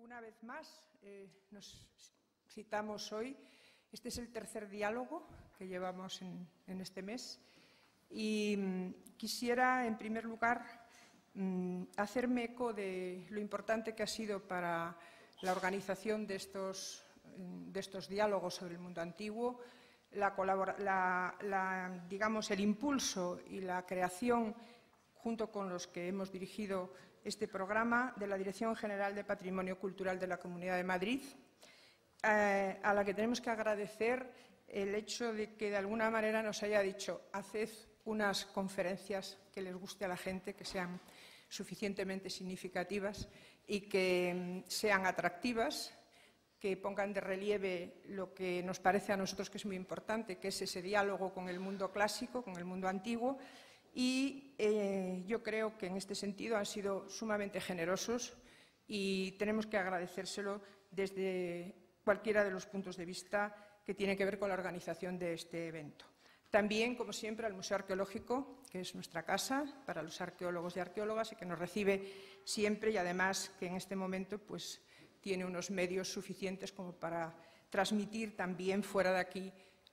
Una vez más, nos citamos hoy. Este es el tercer diálogo que llevamos en este mes y quisiera, en primer lugar, hacerme eco de lo importante que ha sido para la organización de estos diálogos sobre el mundo antiguo, digamos, el impulso y la creación, junto con los que hemos dirigido este programa, de la Dirección General de Patrimonio Cultural de la Comunidad de Madrid, a la que tenemos que agradecer el hecho de que de alguna manera nos haya dicho: haced unas conferencias que les guste a la gente, que sean suficientemente significativas y que sean atractivas, que pongan de relieve lo que nos parece a nosotros que es muy importante, que es ese diálogo con el mundo clásico, con el mundo antiguo. Y yo creo que en este sentido han sido sumamente generosos y tenemos que agradecérselo desde cualquiera de los puntos de vista que tiene que ver con la organización de este evento. También, como siempre, al Museo Arqueológico, que es nuestra casa para los arqueólogos y arqueólogas y que nos recibe siempre, y además que en este momento pues, tiene unos medios suficientes como para transmitir también fuera de aquí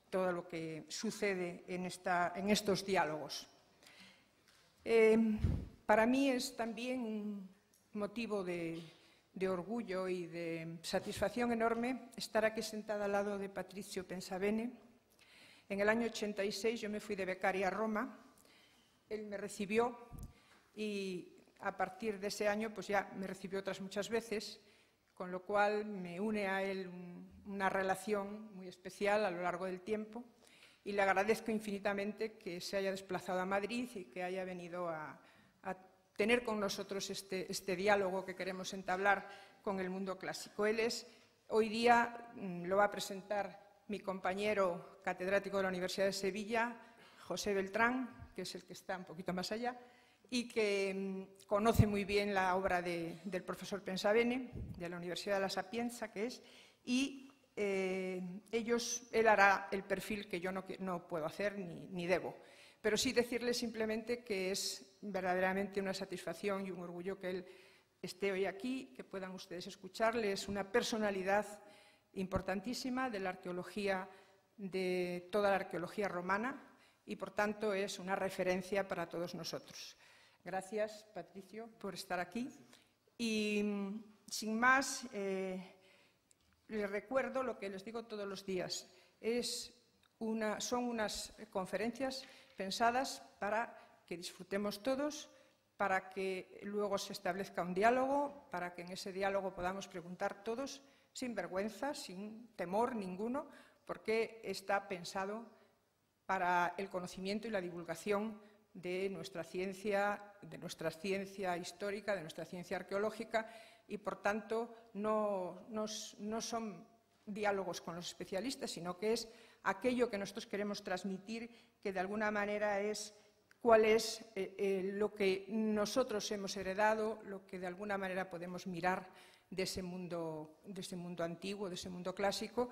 todo lo que sucede en estos diálogos. Para mí es también un motivo de orgullo y de satisfacción enorme estar aquí sentada al lado de Patrizio Pensabene. En el año 86 yo me fui de becaria a Roma, él me recibió y a partir de ese año pues ya me recibió otras muchas veces, con lo cual me une a él una relación muy especial a lo largo del tiempo. Y le agradezco infinitamente que se haya desplazado a Madrid y que haya venido a tener con nosotros este diálogo que queremos entablar con el mundo clásico. Él es, hoy día lo va a presentar mi compañero catedrático de la Universidad de Sevilla, José Beltrán, que es el que está un poquito más allá, y que conoce muy bien la obra del profesor Pensabene, de la Universidad de La Sapienza, que es, y él hará el perfil que yo no puedo hacer ni debo, pero sí decirles simplemente que es verdaderamente una satisfacción y un orgullo que él esté hoy aquí, que puedan ustedes escucharle. Es una personalidad importantísima de la arqueología, de toda la arqueología romana, y por tanto es una referencia para todos nosotros. Gracias, Patricio, por estar aquí. Y sin más, les recuerdo lo que les digo todos los días. Son unas conferencias pensadas para que disfrutemos todos, para que luego se establezca un diálogo, para que en ese diálogo podamos preguntar todos sin vergüenza, sin temor ninguno, porque está pensado para el conocimiento y la divulgación de nuestra ciencia histórica, de nuestra ciencia arqueológica, y por tanto no son diálogos con los especialistas, sino que es aquello que nosotros queremos transmitir, que de alguna manera es cuál es lo que nosotros hemos heredado, lo que de alguna manera podemos mirar de ese mundo antiguo, de ese mundo clásico,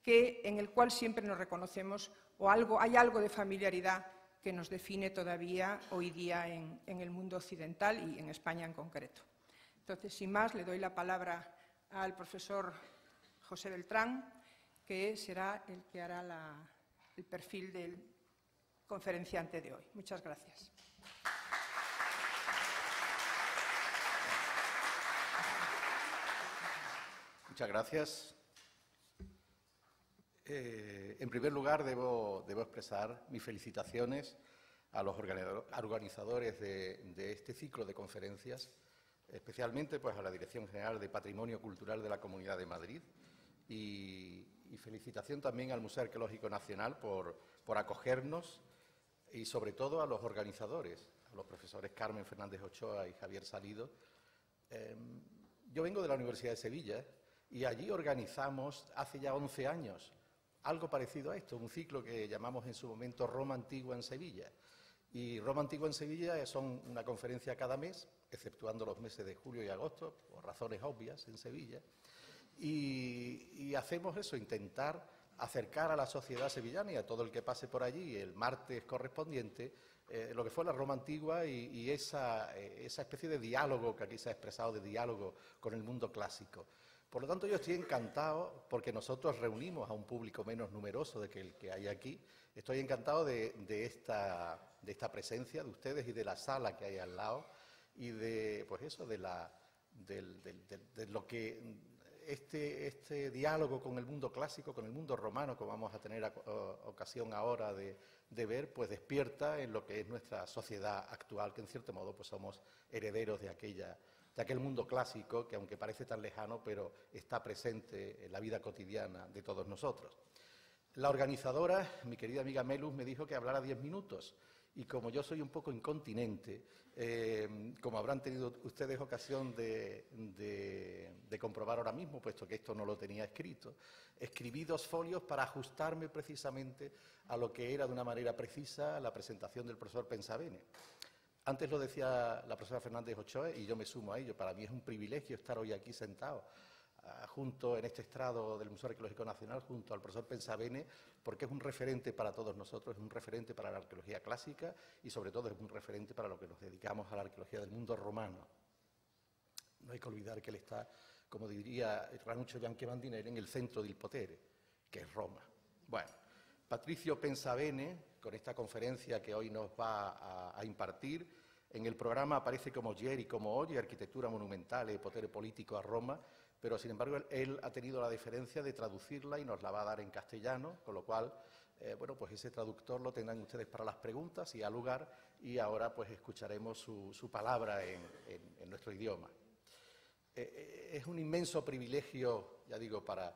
en el cual siempre nos reconocemos o hay algo de familiaridad que nos define todavía hoy día en el mundo occidental y en España en concreto. Entonces, sin más, le doy la palabra al profesor José Beltrán, que será el que hará el perfil del conferenciante de hoy. Muchas gracias. Muchas gracias. En primer lugar, debo expresar mis felicitaciones a los organizadores de este ciclo de conferencias, especialmente pues, a la Dirección General de Patrimonio Cultural de la Comunidad de Madrid y felicitación también al Museo Arqueológico Nacional por acogernos y, sobre todo, a los organizadores, a los profesores Carmen Fernández Ochoa y Javier Salido. Yo vengo de la Universidad de Sevilla y allí organizamos hace ya 11 años algo parecido a esto, un ciclo que llamamos en su momento Roma Antigua en Sevilla. Y Roma Antigua en Sevilla son una conferencia cada mes, exceptuando los meses de julio y agosto, por razones obvias en Sevilla. Y hacemos eso, intentar acercar a la sociedad sevillana y a todo el que pase por allí el martes correspondiente lo que fue la Roma antigua y esa especie de diálogo que aquí se ha expresado, de diálogo con el mundo clásico. Por lo tanto, yo estoy encantado, porque nosotros reunimos a un público menos numeroso de que el que hay aquí. Estoy encantado de esta presencia de ustedes y de la sala que hay al lado y de, pues eso, de lo que este diálogo con el mundo clásico, con el mundo romano, que vamos a tener ocasión ahora de ver, pues despierta en lo que es nuestra sociedad actual, que en cierto modo pues somos herederos de aquel mundo clásico que, aunque parece tan lejano, pero está presente en la vida cotidiana de todos nosotros. La organizadora, mi querida amiga Melus, me dijo que hablara 10 minutos. Y como yo soy un poco incontinente, como habrán tenido ustedes ocasión de comprobar ahora mismo, puesto que esto no lo tenía escrito, escribí 2 folios para ajustarme precisamente a lo que era de una manera precisa la presentación del profesor Pensabene. Antes lo decía la profesora Fernández Ochoa y yo me sumo a ello. Para mí es un privilegio estar hoy aquí sentado junto en este estrado del Museo Arqueológico Nacional, junto al profesor Pensabene, porque es un referente para todos nosotros, es un referente para la arqueología clásica y, sobre todo, es un referente para lo que nos dedicamos a la arqueología del mundo romano. No hay que olvidar que él está, como diría Ranuccio Bianchi Bandinelli, en el centro del potere, que es Roma. Bueno, Patricio Pensabene, con esta conferencia que hoy nos va a impartir, en el programa aparece como Ieri, como oggi, arquitectura monumental y potere político a Roma, pero sin embargo él ha tenido la deferencia de traducirla y nos la va a dar en castellano, con lo cual, bueno, pues ese traductor lo tendrán ustedes para las preguntas y al lugar, y ahora pues escucharemos su palabra en nuestro idioma. Es un inmenso privilegio, ya digo, para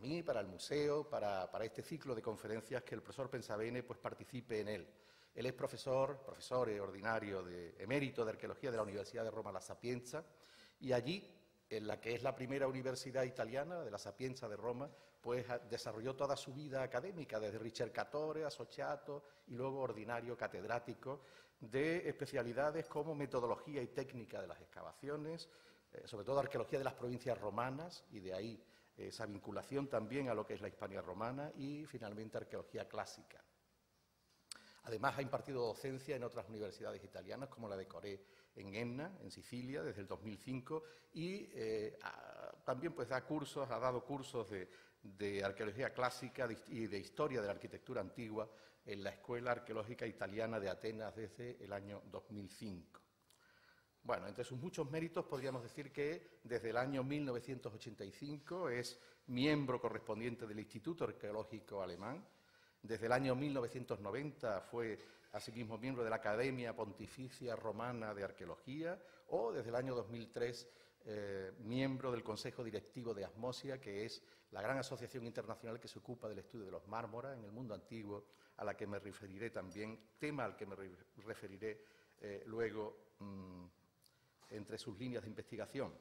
mí, para el museo, para este ciclo de conferencias, que el profesor Pensabene pues participe en él. Él es profesor ordinario emérito de Arqueología de la Universidad de Roma La Sapienza, y allí, en la que es la primera universidad italiana de La Sapienza de Roma, pues desarrolló toda su vida académica, desde ricercatore, associato y luego ordinario catedrático de especialidades como metodología y técnica de las excavaciones, sobre todo arqueología de las provincias romanas, y de ahí esa vinculación también a lo que es la Hispania romana, y finalmente arqueología clásica. Además, ha impartido docencia en otras universidades italianas, como la de Coré en Enna, en Sicilia, desde el 2005, y también pues, ha dado cursos de arqueología clásica y de historia de la arquitectura antigua en la Escuela Arqueológica Italiana de Atenas desde el año 2005. Bueno, entre sus muchos méritos podríamos decir que desde el año 1985 es miembro correspondiente del Instituto Arqueológico Alemán. Desde el año 1990 fue asimismo miembro de la Academia Pontificia Romana de Arqueología, o desde el año 2003 miembro del Consejo Directivo de Asmosia, que es la gran asociación internacional que se ocupa del estudio de los mármoras en el mundo antiguo, a la que me referiré también, tema al que me referiré luego entre sus líneas de investigación.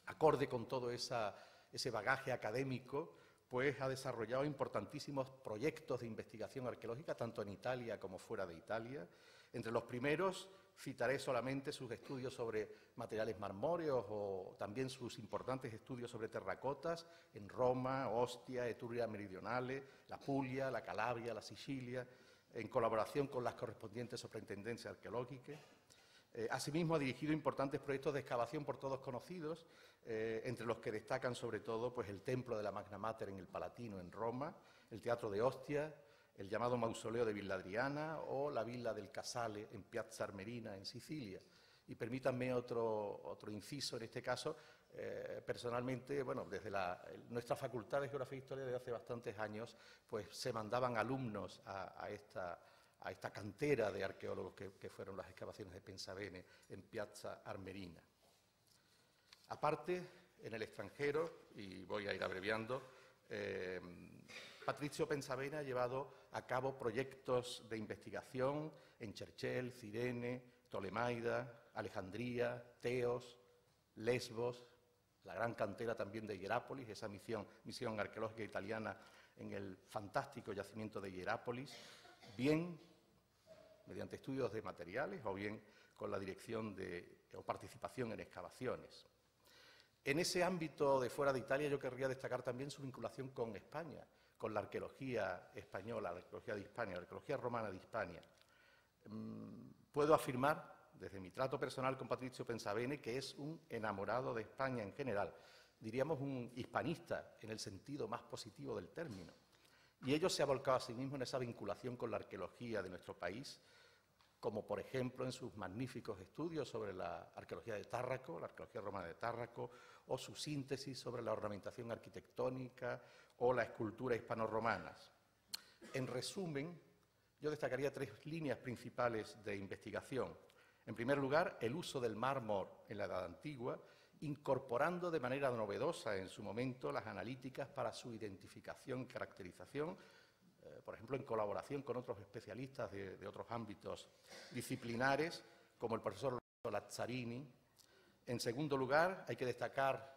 Acorde con todo ese bagaje académico, pues ha desarrollado importantísimos proyectos de investigación arqueológica, tanto en Italia como fuera de Italia. Entre los primeros citaré solamente sus estudios sobre materiales marmóreos o también sus importantes estudios sobre terracotas en Roma, Ostia, Etruria Meridionale, la Puglia, la Calabria, la Sicilia, en colaboración con las correspondientes superintendencias arqueológicas. Asimismo, ha dirigido importantes proyectos de excavación por todos conocidos, entre los que destacan sobre todo pues, el Templo de la Magna Mater en el Palatino, en Roma, el Teatro de Ostia, el llamado Mausoleo de Villa Adriana o la Villa del Casale en Piazza Armerina, en Sicilia. Y permítanme otro inciso en este caso. Personalmente, bueno, desde nuestra Facultad de Geografía e Historia desde hace bastantes años, pues se mandaban alumnos a esta cantera de arqueólogos que fueron las excavaciones de Pensabene en Piazza Armerina. Aparte, en el extranjero, y voy a ir abreviando, Patricio Pensabene ha llevado a cabo proyectos de investigación en Cherchell, Cirene, Tolemaida, Alejandría, Teos, Lesbos, la gran cantera también de Hierápolis, esa misión arqueológica italiana en el fantástico yacimiento de Hierápolis, bien mediante estudios de materiales o bien con la dirección o participación en excavaciones. En ese ámbito de fuera de Italia yo querría destacar también su vinculación con España, con la arqueología española, la arqueología de Hispania, la arqueología romana de Hispania. Puedo afirmar, desde mi trato personal con Patrizio Pensabene, que es un enamorado de España en general, diríamos un hispanista en el sentido más positivo del término. Y ello se ha volcado a sí mismo en esa vinculación con la arqueología de nuestro país, como por ejemplo en sus magníficos estudios sobre la arqueología de Tárraco, la arqueología romana de Tárraco, o su síntesis sobre la ornamentación arquitectónica o la escultura hispano-romanas. En resumen, yo destacaría 3 líneas principales de investigación. En primer lugar, el uso del mármol en la Edad Antigua, incorporando de manera novedosa en su momento las analíticas para su identificación y caracterización, por ejemplo, en colaboración con otros especialistas de otros ámbitos disciplinares, como el profesor Lazzarini. En segundo lugar, hay que destacar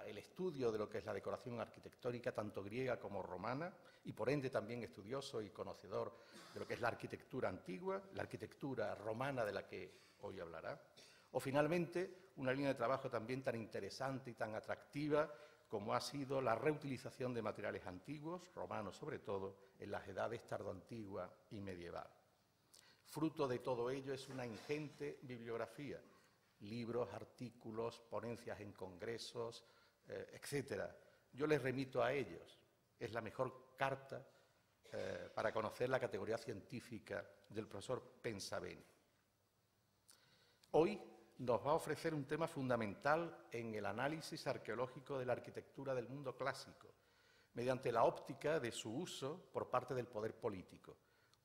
el estudio de lo que es la decoración arquitectónica, tanto griega como romana, y por ende también estudioso y conocedor de lo que es la arquitectura antigua, la arquitectura romana de la que hoy hablará. O finalmente, una línea de trabajo también tan interesante y tan atractiva como ha sido la reutilización de materiales antiguos, romanos sobre todo, en las edades tardoantigua y medieval. Fruto de todo ello es una ingente bibliografía, libros, artículos, ponencias en congresos, etcétera. Yo les remito a ellos. Es la mejor carta para conocer la categoría científica del profesor Pensabene. Hoy nos va a ofrecer un tema fundamental en el análisis arqueológico de la arquitectura del mundo clásico, mediante la óptica de su uso por parte del poder político,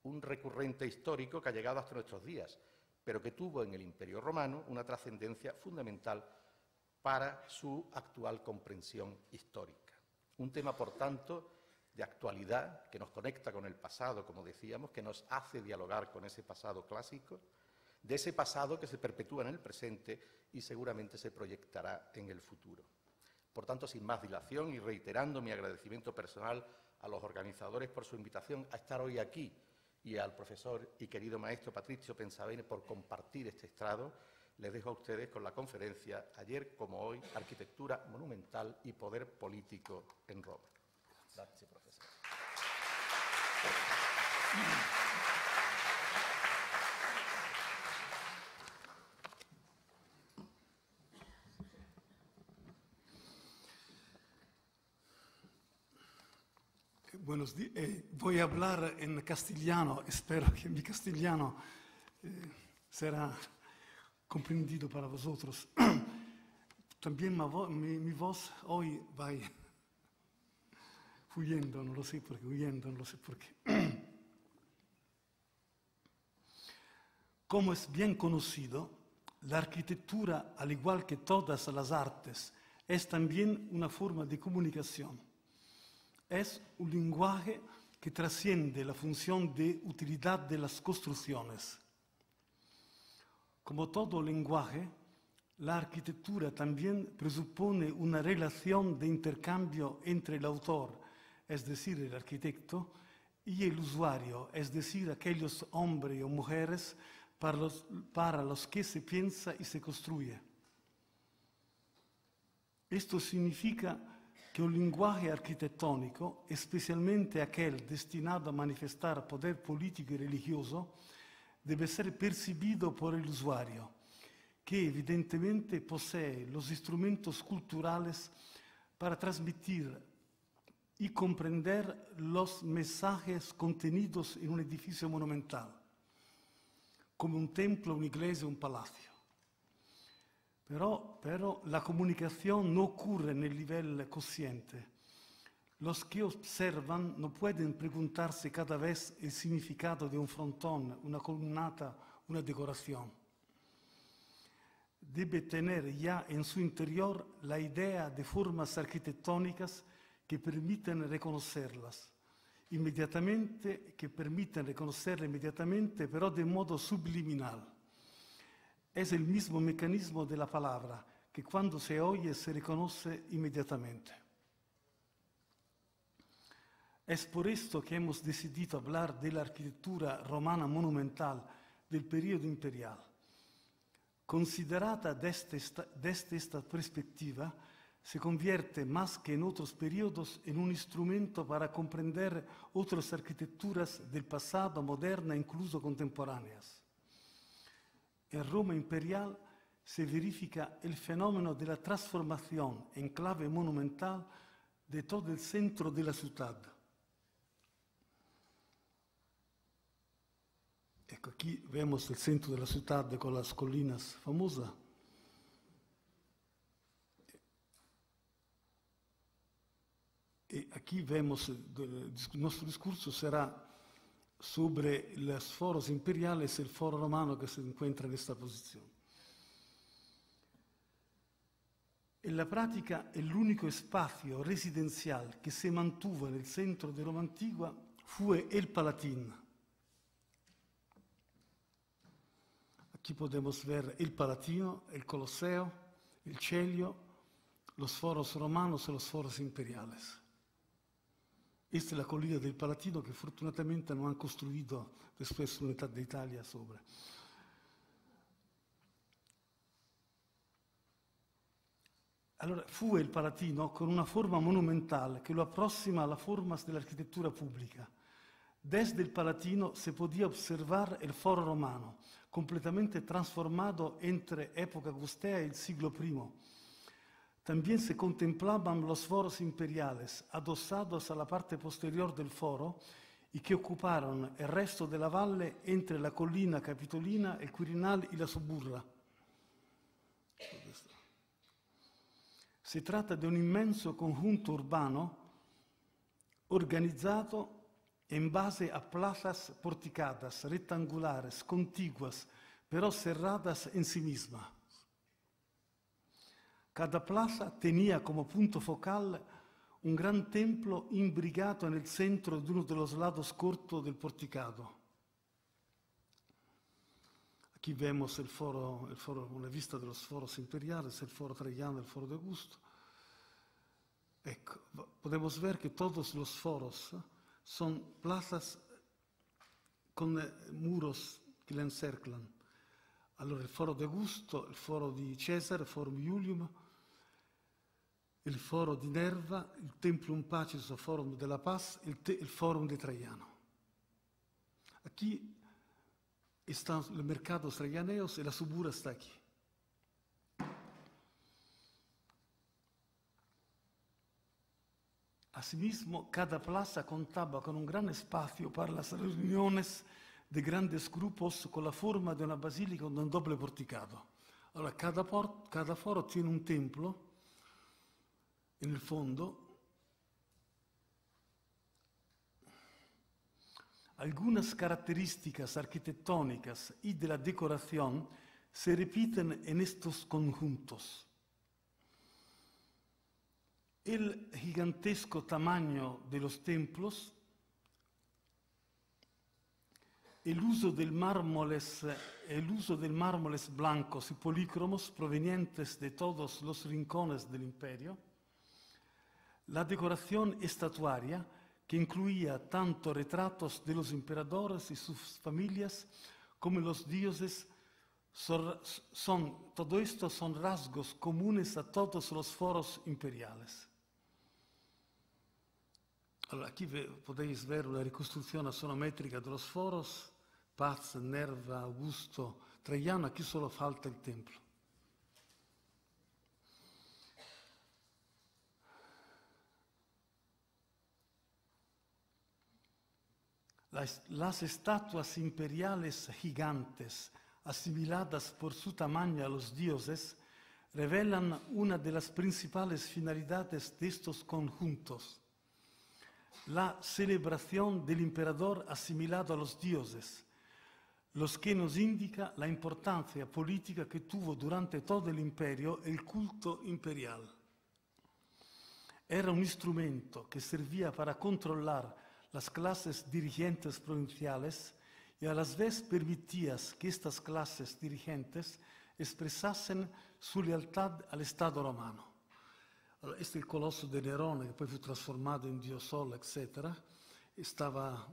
un recurrente histórico que ha llegado hasta nuestros días, pero que tuvo en el Imperio Romano una trascendencia fundamental para su actual comprensión histórica. Un tema, por tanto, de actualidad, que nos conecta con el pasado, como decíamos, que nos hace dialogar con ese pasado clásico, de ese pasado que se perpetúa en el presente y seguramente se proyectará en el futuro. Por tanto, sin más dilación y reiterando mi agradecimiento personal a los organizadores por su invitación a estar hoy aquí y al profesor y querido maestro Patrizio Pensabene por compartir este estrado, les dejo a ustedes con la conferencia Ayer como hoy, arquitectura monumental y poder político en Roma. Gracias, profesor. Buenos días. Voy a hablar en castellano. Espero que mi castellano será comprendido para vosotros. También mi voz hoy va huyendo, no lo sé por qué, huyendo, no lo sé por qué. Como es bien conocido, la arquitectura, al igual que todas las artes, es también una forma de comunicación. Es un lenguaje que trasciende la función de utilidad de las construcciones. Como todo lenguaje, la arquitectura también presupone una relación de intercambio entre el autor, es decir, el arquitecto, y el usuario, es decir, aquellos hombres o mujeres para los que se piensa y se construye. Esto significa que un lenguaje arquitectónico, especialmente aquel destinado a manifestar poder político y religioso, debe ser percibido por el usuario, que evidentemente posee los instrumentos culturales para transmitir y comprender los mensajes contenidos en un edificio monumental, como un templo, una iglesia, un palacio. Pero la comunicación no ocurre en el nivel consciente. Los que observan no pueden preguntarse cada vez el significado de un frontón, una columnata, una decoración. Debe tener ya en su interior la idea de formas arquitectónicas que permiten reconocerlas inmediatamente, pero de modo subliminal. Es el mismo mecanismo de la palabra, que cuando se oye se reconoce inmediatamente. Es por esto que hemos decidido hablar de la arquitectura romana monumental del periodo imperial. Considerata desde esta perspectiva, se convierte más que en otros periodos en un instrumento para comprender otras arquitecturas del pasado, moderna e incluso contemporáneas. En Roma imperial se verifica el fenómeno de la transformación en clave monumental de todo el centro de la ciudad. Aquí vemos el centro de la ciudad con las colinas famosas. Y aquí vemos, nuestro discurso será sobre los foros imperiales y el foro romano que se encuentra en esta posición. En la práctica, el único espacio residencial que se mantuvo en el centro de Roma antigua fue el Palatino. Aquí podemos ver el Palatino, el Colosseo, el Celio, los foros romanos y los foros imperiales. Esta es la colina del Palatino que fortunatamente no han construido después la Unidad de Italia sobre. Allora, fu il Palatino con una forma monumental que lo aproxima a las formas de la arquitectura pública. Desde el Palatino se podía observar el foro romano, completamente transformado entre época augustea y el siglo I. También se contemplaban los foros imperiales, adosados a la parte posterior del foro y que ocuparon el resto de la valle entre la collina capitolina, el Quirinal y la Suburra. Si tratta di un immenso conjunto urbano organizzato en base a plazas porticadas, rectangulares, contiguas, pero cerradas en sí mismas. Cada plaza tenía como punto focal un gran templo imbricado en el centro de uno de los lados cortos del porticado. Aquí vemos el foro, una vista de los foros imperiales, el foro Traiano, el foro de Augusto. Ecco, podemos ver que todos los foros son plazas con muros que le encirclan. Allora il foro di Augusto, il foro di Cesare, il foro Iulium, il foro di Nerva, il Templum Pacis o Forum della Paz, il Forum di Traiano. Aquí están los mercados traianeos y la Suburra está aquí. Asimismo, cada plaza contaba con un gran espacio para las reuniones de grandes grupos con la forma de una basílica con un doble porticado. Allora, cada foro tiene un templo en el fondo. Algunas características arquitectónicas y de la decoración se repiten en estos conjuntos. El gigantesco tamaño de los templos, el uso de mármoles blancos y polícromos provenientes de todos los rincones del imperio, la decoración estatuaria, que incluía tanto retratos de los emperadores y sus familias como los dioses, todo esto son rasgos comunes a todos los foros imperiales. Allora, aquí podéis ver una ricostruzione sonometrica de los foros, Paz, Nerva, Augusto, Traiano, aquí solo falta el templo. Las estatuas imperiales gigantes, asimiladas por su tamaño a los dioses, revelan una de las principales finalidades de estos conjuntos: la celebración del emperador asimilado a los dioses, los que nos indica la importancia política que tuvo durante todo el imperio el culto imperial. Era un instrumento que servía para controlar las clases dirigentes provinciales y a la vez permitía que estas clases dirigentes expresasen su lealtad al Estado romano. Allora, este es el colosso de Nerone, que poi fu trasformato in Dio Sol, etc. Estaba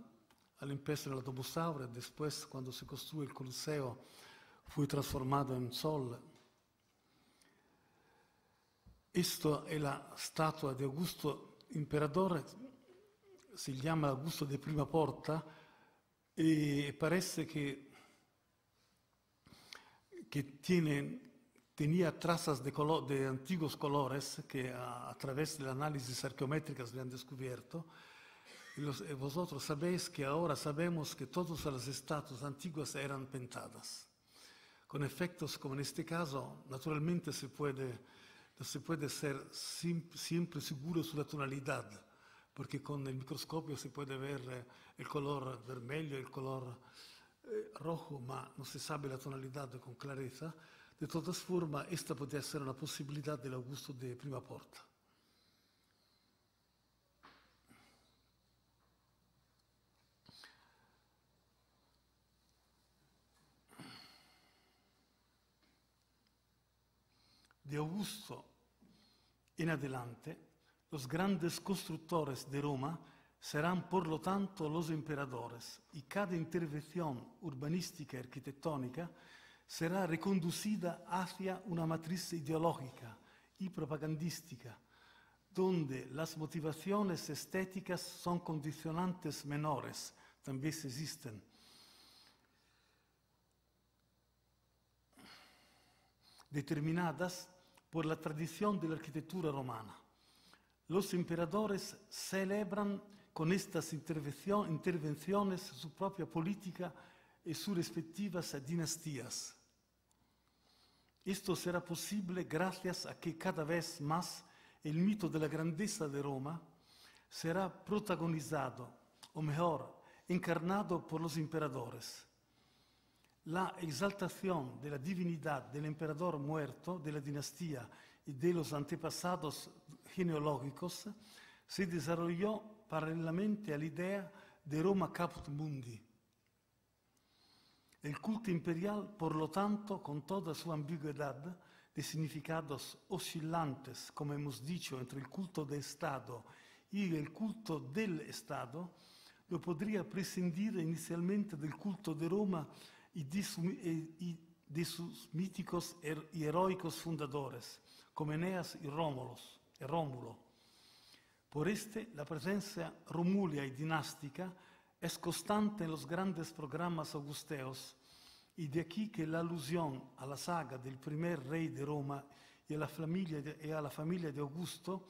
all'impesto della Domus Aurea, después, cuando se construyó el Coliseo, fue transformado en Sol. Questa è la statua di Augusto Imperatore, si chiama Augusto de Prima Porta e parece que tenía trazas de antiguos colores que a través de la análisis arqueométrica se han descubierto. Y vosotros sabéis que ahora sabemos que todas las estatuas antiguas eran pintadas. Con efectos como en este caso, naturalmente no se puede ser siempre seguro su tonalidad, porque con el microscopio se puede ver el color vermelho, el color rojo, ma no se sabe la tonalidad con clareza. De todas formas, esta podría ser una posibilidad del Augusto de Prima Porta. De Augusto en adelante, los grandes constructores de Roma serán por lo tanto los emperadores y cada intervención urbanística y arquitectónica será reconducida hacia una matriz ideológica y propagandística, donde las motivaciones estéticas son condicionantes menores, también existen. Determinadas por la tradición de la arquitectura romana. Los emperadores celebran con estas intervenciones su propia política y sus respectivas dinastías. Esto será posible gracias a que cada vez más el mito de la grandeza de Roma será protagonizado, o mejor, encarnado por los emperadores. La exaltación de la divinidad del emperador muerto, de la dinastía y de los antepasados genealógicos se desarrolló paralelamente a la idea de Roma caput mundi. El culto imperial, por lo tanto, con toda su ambigüedad de significados oscilantes, como hemos dicho, entre el culto de Estado y el culto del Estado, no podría prescindir inicialmente del culto de Roma y de sus míticos y heroicos fundadores, como Eneas y Rómulo. Por la presencia romulia y dinástica es constante en los grandes programas augusteos, y de aquí que la alusión a la saga del primer rey de Roma y a la familia de Augusto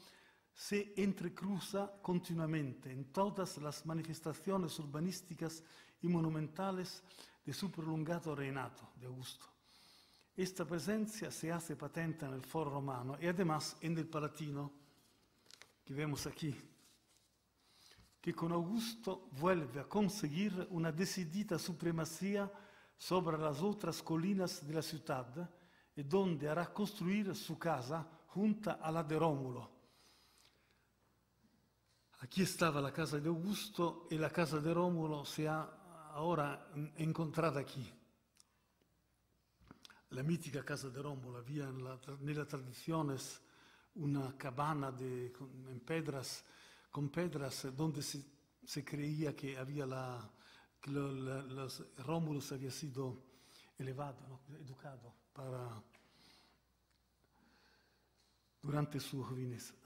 se entrecruza continuamente en todas las manifestaciones urbanísticas y monumentales de su prolongado reinato de Augusto. Esta presencia se hace patente en el Foro Romano y además en el Palatino, que vemos aquí, que con Augusto vuelve a conseguir una decidida supremacía sobre las otras colinas de la ciudad y donde hará construir su casa junto a la de Rómulo. Aquí estaba la casa de Augusto y la casa de Rómulo se ha ahora encontrada aquí. La mítica casa de Rómulo, había nella tradiciones una cabana con pedras donde se creía que había Rómulo había sido elevado, ¿no? Educado durante su juventud.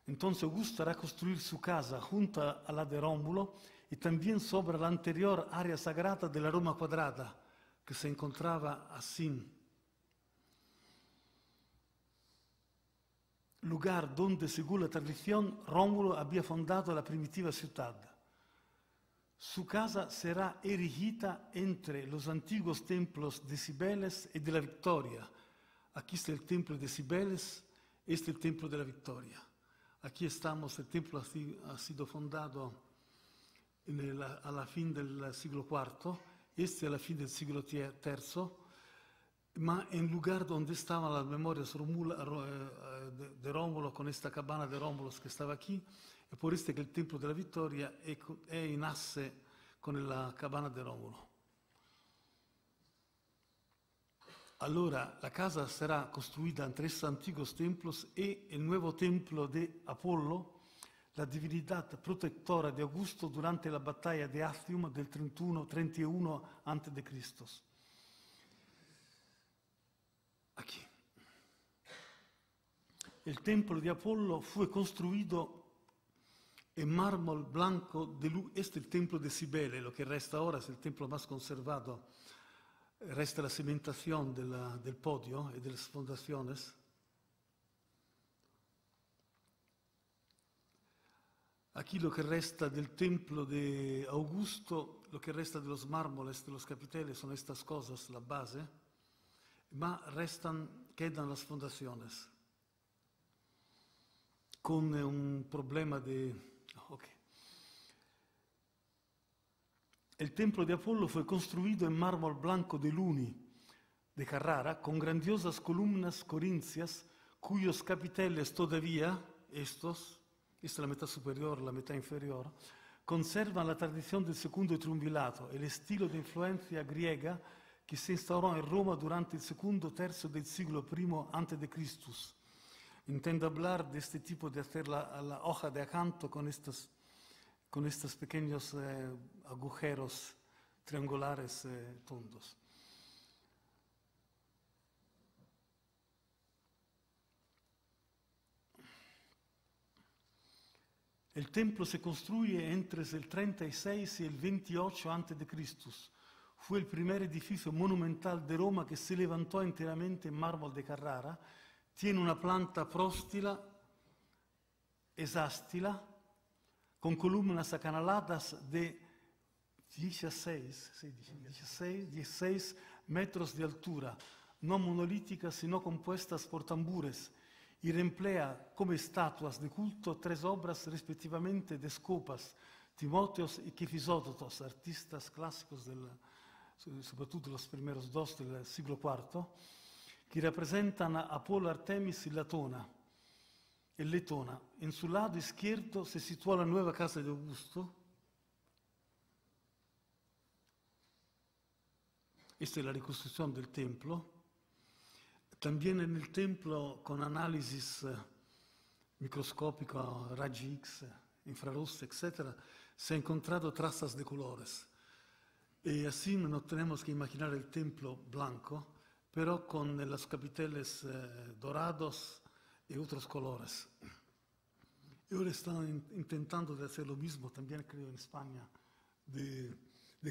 Entonces Augusto hará construir su casa junto a la de Rómulo y también sobre la anterior área sagrada de la Roma cuadrada, que se encontraba a Sin, lugar donde, según la tradición, Rómulo había fundado la primitiva ciudad. Su casa será erigida entre los antiguos templos de Cibeles y de la Victoria. Aquí está el templo de Cibeles, este es el templo de la Victoria. Aquí estamos, el templo ha sido fundado a la fin del siglo IV, este a la fin del siglo III, ma en lugar donde estaban las memorias de Rómulo, con esta cabana de Rómulo que estaba aquí, e por este che il Tempio della Vittoria è in asse con la cabana de Rómulo. Allora la casa sarà costruita en 3 antiguos templos e il nuovo templo de Apollo la divinidad protectora di Augusto durante la battaglia di Actium del 31 a.C. Aquí. El templo de Apolo fue construido en mármol blanco de luz. Este es el templo de Cibele, lo que resta ahora es el templo más conservado. Resta la cimentación del podio y de las fundaciones. Aquí lo que resta del templo de Augusto, lo que resta de los mármoles, de los capiteles, son estas cosas, la base, ma quedan las fundaciones, con un problema de... Okay. El templo de Apolo fue construido en mármol blanco de Luni, de Carrara, con grandiosas columnas corintias, cuyos capiteles todavía, esta es la metà superior, la metà inferior, conservan la tradición del segundo triunvirato, el estilo de influencia griega que se instauró en Roma durante el segundo tercio del siglo I a.C. Intendo hablar de este tipo de hacer la hoja de acanto con estos pequeños agujeros triangulares tondos. El templo se construye entre el 36 y el 28 a.C. Fue el primer edificio monumental de Roma que se levantó enteramente en mármol de Carrara. Tiene una planta próstila, esástila, con columnas acanaladas de 16 metros de altura, no monolíticas sino compuestas por tambures, y reemplea como estatuas de culto 3 obras respectivamente de Scopas, Timoteos y Kefisódotos, artistas clásicos, soprattutto los primeros 2 del siglo IV, que representan a Apolo, Artemis y Letona. En su lado izquierdo se sitúa la nueva casa de Augusto. Esta es la reconstrucción del templo. También en el templo, con análisis microscópico, rayos X, infrarrossos, etc., se han encontrado trazas de colores. Y así no tenemos que imaginar el templo blanco, pero con los capiteles dorados y otros colores. Y ahora están intentando de hacer lo mismo, también creo en España, de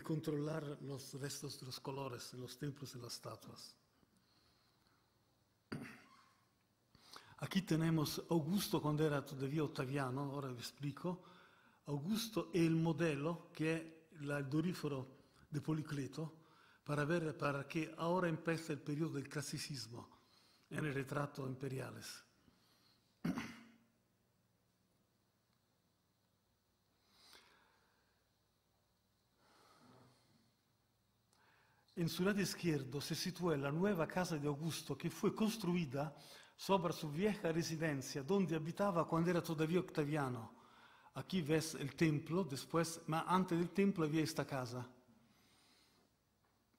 controlar los restos de los colores en los templos y las estatuas. Aquí tenemos Augusto cuando era todavía Ottaviano, ahora vi explico. Augusto è il modello che è il Dorifero de Policleto para que ahora empiece el periodo del clasicismo en el retrato imperiales. En su lado izquierdo se sitúa la nueva casa de Augusto que fue construida sobre su vieja residencia donde habitaba cuando era todavía Octaviano. Aquí ves el templo, después, ma antes del templo había esta casa.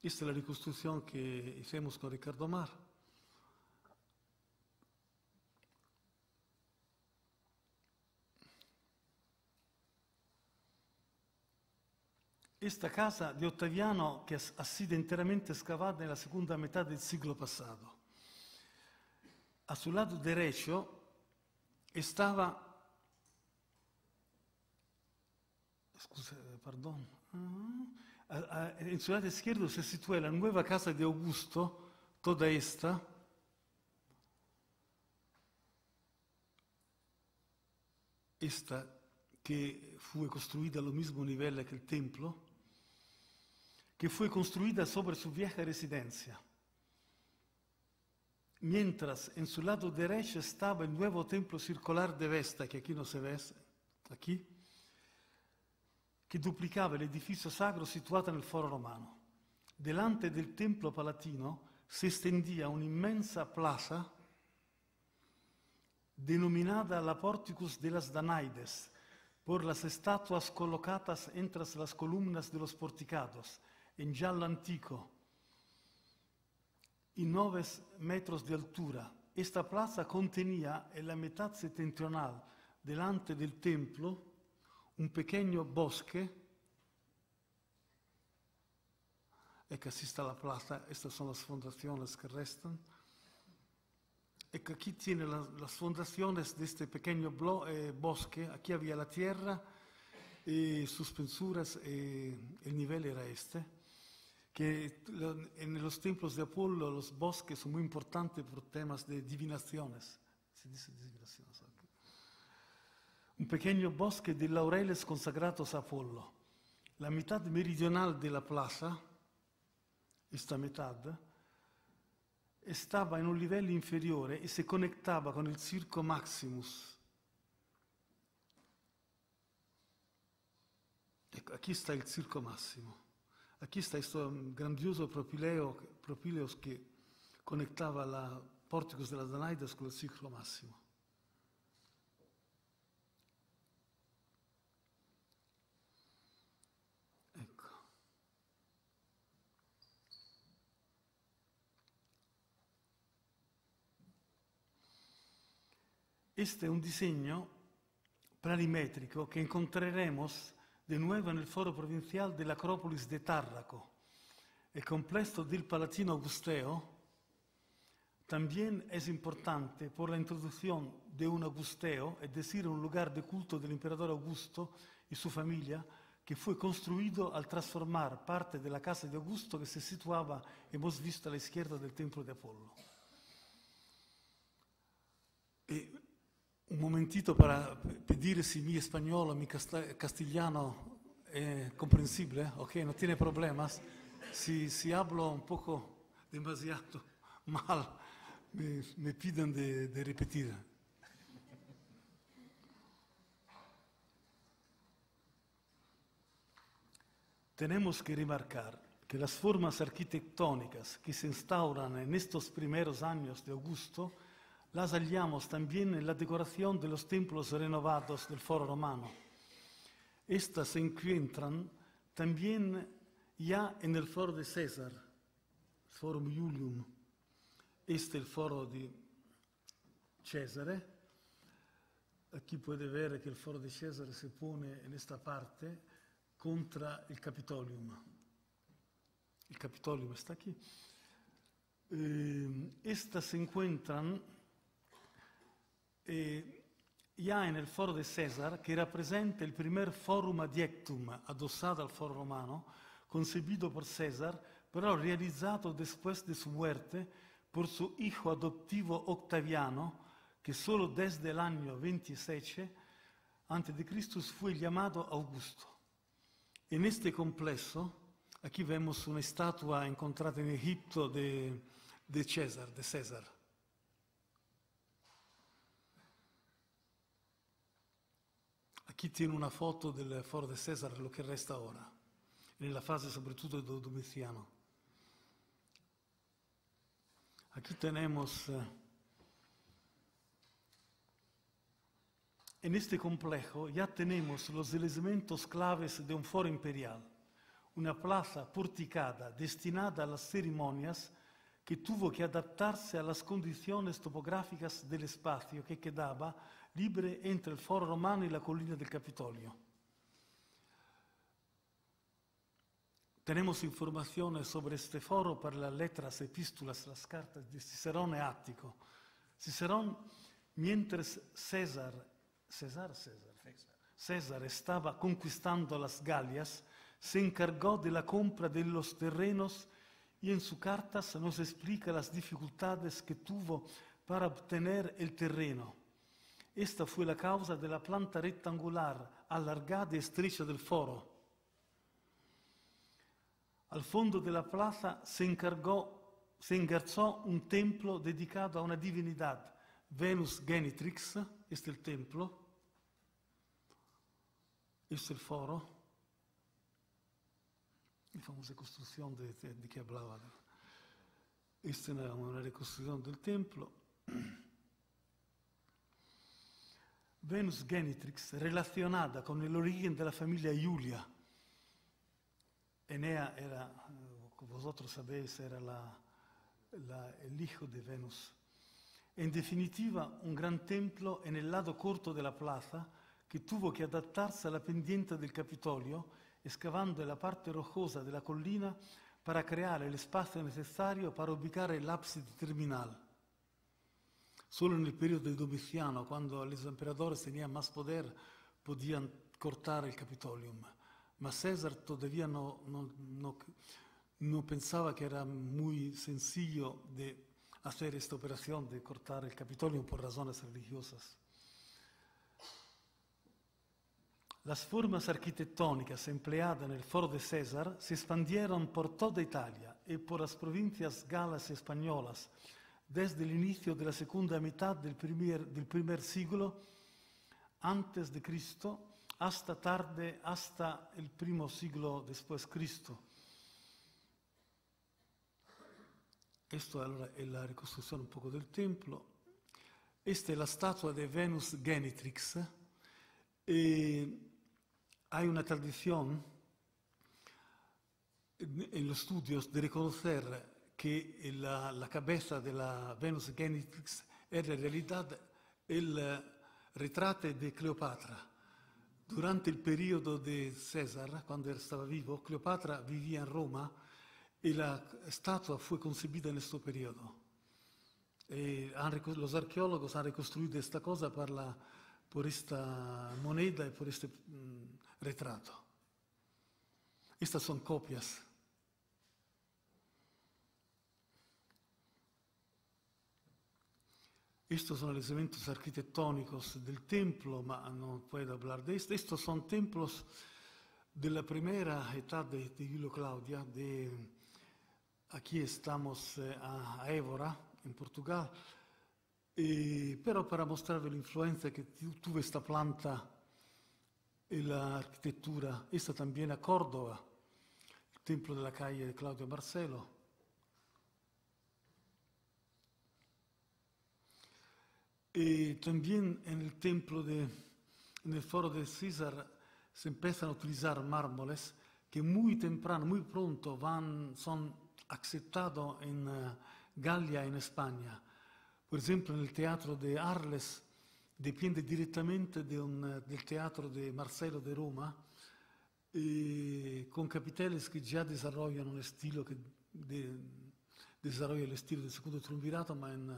Esta es la reconstrucción que hicimos con Ricardo Mar. Esta casa de Ottaviano que ha sido enteramente excavada en la segunda mitad del siglo pasado. A su lado derecho estaba, en su lado izquierdo se sitúa la nueva casa de Augusto, toda esta. Esta que fue construida al mismo nivel que el templo, que fue construida sobre su vieja residencia. Mientras en su lado derecho estaba el nuevo templo circular de Vesta, que aquí no se ve, aquí, que duplicaba el edificio sacro situato nel foro romano. Delante del templo palatino se extendía una inmensa plaza denominada la Porticus de las Danaides, por las estatuas colocadas entre las columnas de los porticados, en giallo antico, y 9 metros de altura. Esta plaza contenía en la mitad septentrional delante del templo un pequeño bosque. Ecco, así está la plaza, estas son las fundaciones que restan. Ecco, aquí tiene las fundaciones de este pequeño bosque. Aquí había la tierra y sus pensuras, el nivel era este. Que en los templos de Apolo los bosques son muy importantes por temas de divinaciones. Se dice divinaciones. Okay. Un pequeño bosque de laureles consagrados a Apolo. La mitad meridional de la plaza, esta metà, stava in un livello inferiore e si conectava con il Circo Maximus. Ecco, aquí sta il Circo Massimo. Aquí sta questo grandioso propileos che conectava la Pórticos de las Danaides con il Circo Massimo. Ecco. Este es un disegno planimétrico que encontraremos de nuevo en el foro provincial de la Acrópolis de Tárraco. El complejo del Palatino Augusteo también es importante por la introducción de un Augusteo, es decir, un lugar de culto del emperador Augusto y su familia, que fue construido al transformar parte de la casa de Augusto que se situaba, hemos visto, a la izquierda del templo de Apolo. Un momentito para pedir si mi español o mi castellano es comprensible, ok, no tiene problemas. Si hablo un poco demasiado mal, me piden de repetir. Tenemos que remarcar que las formas arquitectónicas que se instauran en estos primeros años de Augusto las hallamos también en la decoración de los templos renovados del Foro Romano. Estas se encuentran también ya en el Foro de César, Forum Iulium. Este es el Foro de Cesare. Aquí puede ver que el Foro de Cesare se pone en esta parte contra el Capitolium. El Capitolium está aquí. Estas se encuentran ya en el Foro de César, que representa el primer forum adiectum adosado al Foro Romano, concebido por César, pero realizado después de su muerte por su hijo adoptivo Octaviano, que solo desde el año 26 a.C. fue llamado Augusto. En este complejo, aquí vemos una estatua encontrada en Egipto de César. Aquí tiene una foto del Foro de César, lo que resta ahora, nella fase soprattutto de Domiciano. Aquí tenemos, en este complejo ya tenemos los elementos claves de un foro imperial, una plaza porticada destinada a las ceremonias que tuvo que adaptarse a las condiciones topográficas del espacio que quedaba libre entre el Foro Romano y la colina del Capitolio. Tenemos informaciones sobre este foro por las letras, epístolas, las cartas de Cicerón e Ático. Cicerón, mientras César estaba conquistando las Galias, se encargó de la compra de los terrenos y en sus cartas nos explica las dificultades que tuvo para obtener el terreno. Esta fue la causa de la planta rectangular, alargada y estrecha del foro. Al fondo de la plaza se engarzó un templo dedicado a una divinidad, Venus Genitrix, este es el templo, este es el foro. La famosa construcción de que hablaba. Esta era una reconstrucción del templo. Venus Genitrix, relacionada con el origen de la familia Iulia. Enea era, como vosotros sabéis, era el hijo de Venus. En definitiva, un gran templo en el lado corto de la plaza que tuvo que adaptarse a la pendiente del Capitolio, excavando la parte rocosa de la collina para crear el espacio necesario para ubicar el ábside terminal. Solo en el periodo de Domiciano, cuando los emperadores tenían más poder, podían cortar el Capitolium. Ma César todavía no pensaba que era muy sencillo de hacer esta operación de cortar el Capitolio por razones religiosas. Las formas arquitectónicas empleadas en el Foro de César se expandieron por toda Italia y por las provincias galas y españolas desde el inicio de la segunda mitad del primer siglo antes de Cristo hasta el primo siglo después Cristo. Esto allora è la ricostruzione un poco del templo. Esta è la statua de Venus Genitrix. Hay una tradición en los estudios de reconocer que la cabeza de la Venus Genitrix era en realidad el retrato de Cleopatra. Durante il periodo di César, quando stava vivo, Cleopatra vivía en Roma y la estatua fue concebida en este periodo. Los arqueólogos han reconstruido esta cosa por esta moneda y por este retrato. Estas son copias. Estos son los elementos arquitectónicos del templo, ma no puedo hablar de esto. Estos son templos de la primera etapa de Julio Claudia. Aquí estamos a Évora, en Portugal, pero para mostrarvi l'influenza che tuvo esta planta en la arquitectura. Esta también a Córdoba, el templo de la calle de Claudio Marcelo. Y también en el templo en el Foro de César se empiezan a utilizar mármoles que muy temprano, muy pronto son aceptados en Galia, en España. Por ejemplo, en el teatro de Arles depende directamente del teatro de Marcelo de Roma, con capiteles que ya desarrollan un estilo que desarrolla el estilo del segundo triunvirato, ma en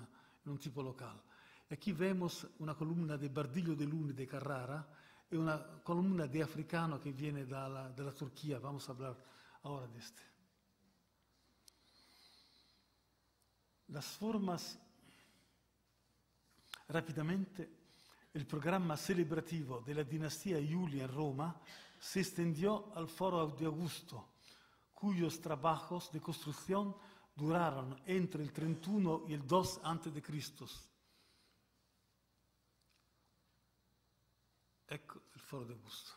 un tipo local. Aquí vemos una columna de Bardillo de Luni de Carrara y una columna de africano que viene de la Turquía. Vamos a hablar ahora de este. Las formas, rápidamente, el programa celebrativo de la dinastía Julia en Roma se extendió al Foro de Augusto, cuyos trabajos de construcción duraron entre el 31 y el 2 a.C. Ecco il Foro di Augusto.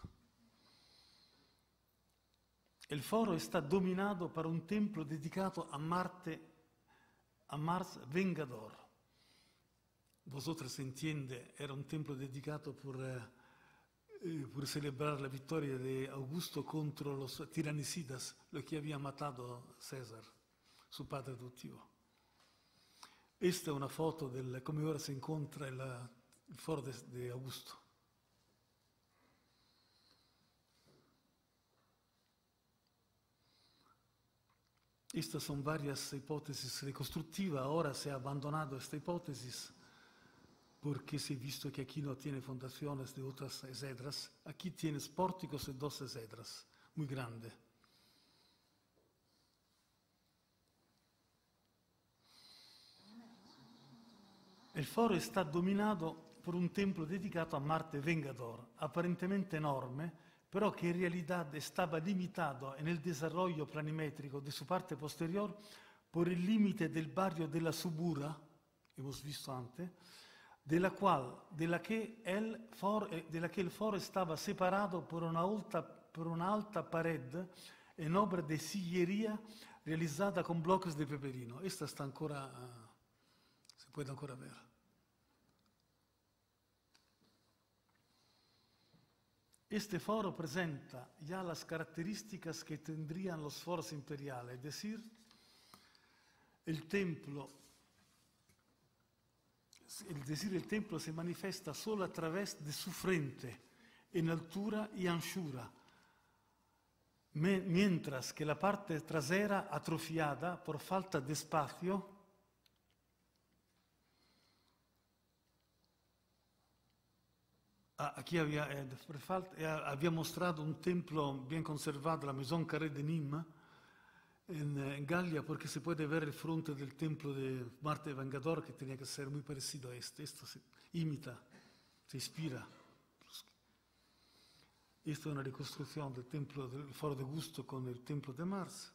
Il foro está dominado por un templo dedicato a Mars Vengador. Vosotros entiende, era un templo dedicato por celebrar la victoria de Augusto contra los tiranicidas, los que habían matado César, su padre adoptivo. Esta è una foto del come ora si incontra il Foro de Augusto. Estas son varias hipótesis reconstructivas. Ahora se ha abandonado esta hipótesis porque se ha visto que aquí no tiene fundaciones de otras exedras. Aquí tienes pórticos y 2 exedras, muy grandes. El foro está dominado por un templo dedicato a Marte Vengador, aparentemente enorme, pero que en realidad estaba limitado en el desarrollo planimétrico de su parte posterior por el límite del barrio de la Subura, hemos visto antes, de la que el foro estaba separado por una alta pared en obra de sillería realizada con bloques de peperino. Esta está ancora, se puede ancora ver. Este foro presenta ya las características que tendrían los foros imperiales, es decir, el templo es decir, el templo se manifiesta solo a través de su frente, en altura y anchura, mientras que la parte trasera, atrofiada por falta de espacio, aquí había mostrado un templo bien conservado, la Maison Carré de Nîmes, en Gallia, porque se puede ver el fronte del templo de Marte Vengador, que tenía que ser muy parecido a este. Esto se imita, se inspira. Esto es una reconstrucción del templo del Foro de Gusto con el templo de Mars.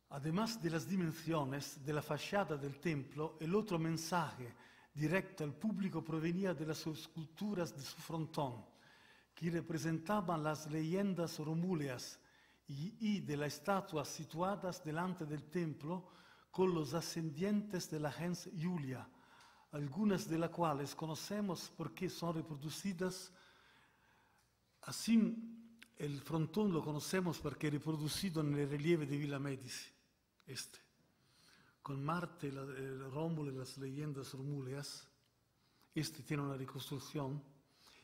Además de las dimensiones de la fachada del templo, el otro mensaje directo al público provenía de las esculturas de su frontón, que representaban las leyendas romúleas y de las estatuas situadas delante del templo con los ascendientes de la gens Julia, algunas de las cuales conocemos porque son reproducidas. Así, el frontón lo conocemos porque es reproducido en el relieve de Villa Médici, con Marte, el Rómulo y las leyendas romúleas. Tiene una reconstrucción.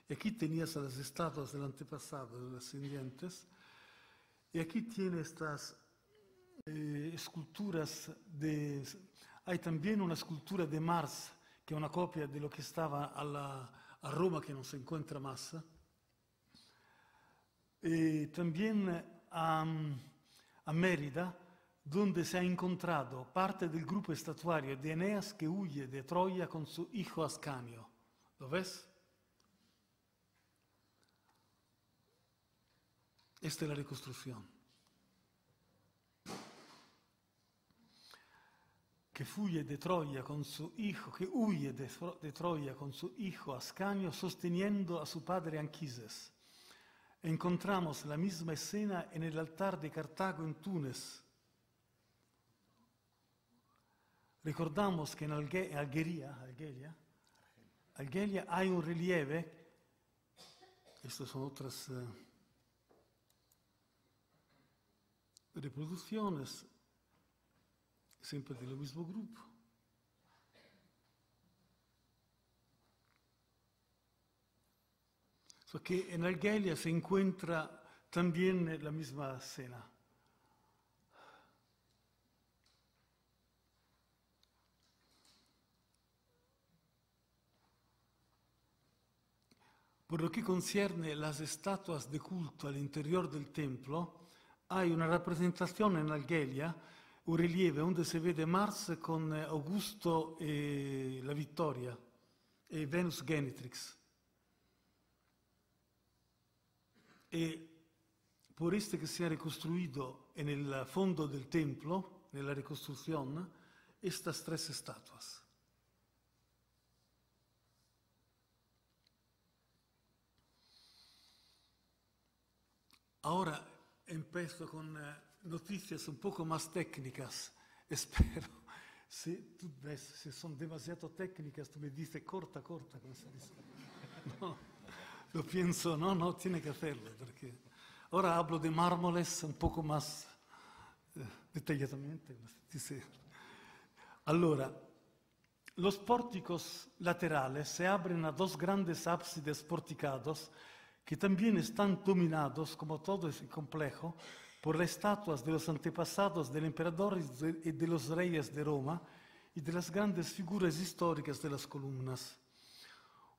Y aquí tenías las estatuas del antepasado, de los ascendientes. Y aquí tiene estas esculturas Hay también una escultura de Mars, que es una copia de lo que estaba a Roma, que no se encuentra más. Y también a Mérida, donde se ha encontrado parte del grupo estatuario de Eneas que huye de Troya con su hijo Ascanio. ¿Lo ves? Esta es la reconstrucción. Que huye de Troya con su hijo Ascanio, sosteniendo a su padre Anquises. Encontramos la misma escena en el altar de Cartago en Túnez. Recordamos que en Argelia hay un relieve, estas son otras reproducciones, siempre del mismo grupo. Que en Argelia se encuentra también la misma escena. Por lo que concierne las estatuas de culto al interior del templo, hay una representación en Argelia, un relieve donde se vede Mars con Augusto y la Vittoria y Venus Genitrix. Y por que se ha reconstruido en el fondo del templo, en la reconstrucción, estas tres estatuas. Ahora empiezo con noticias un poco más técnicas, espero. Si tú ves, si son demasiado técnicas, tú me dices corta, como se dice. No, lo pienso, no, tiene que hacerlo, porque ahora hablo de mármoles un poco más detalladamente. Dice. Allora, los pórticos laterales se abren a dos grandes ábsides porticados que también están dominados, como todo ese complejo, por las estatuas de los antepasados del emperador y de los reyes de Roma y de las grandes figuras históricas de las columnas.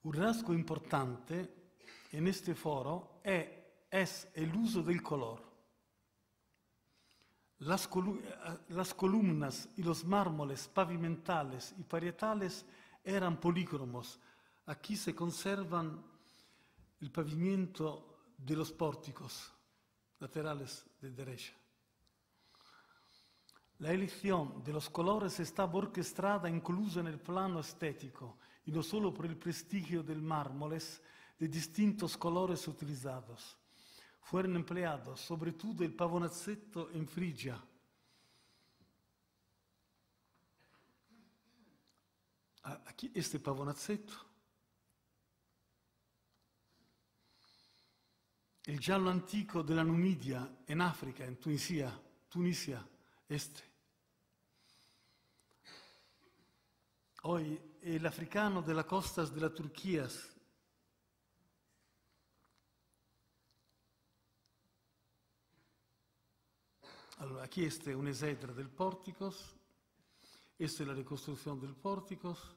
Un rasgo importante en este foro es el uso del color. Las columnas y los mármoles pavimentales y parietales eran polícromos. Aquí se conservan el pavimento de los pórticos laterales de derecha. La elección de los colores estaba orquestada incluso en el plano estético, y no solo por el prestigio del mármoles de distintos colores utilizados. Fueron empleados sobre todo el pavonazzetto en Frigia. Aquí este pavonazzetto. il giallo antico della Numidia, in Africa, in Tunisia, este. Hoy el africano de las costas de la Turquía. Allora, aquí este es un esedra del pórticos, esta es la reconstrucción del pórticos,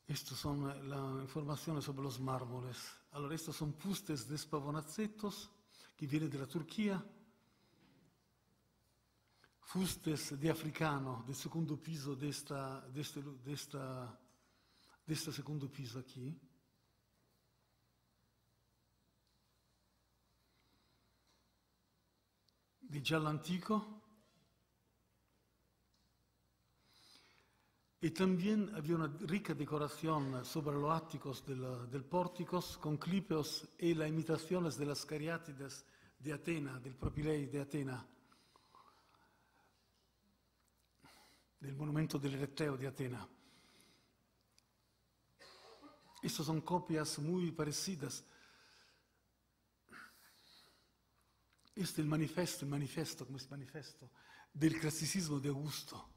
estas son las informaciones sobre los mármoles. Allora, estos son fustes de Spavonazzettos, que vienen de la Turquía, fustes de africano del segundo piso de este segundo piso aquí. De giallo antico. Y también había una rica decoración sobre los áticos del pórticos con clípeos y las imitaciones de las cariátides de Atena, del propilei de Atena, del monumento del Erecteo de Atena. Estas son copias muy parecidas. Este es el manifiesto, como es manifiesto, del clasicismo de Augusto,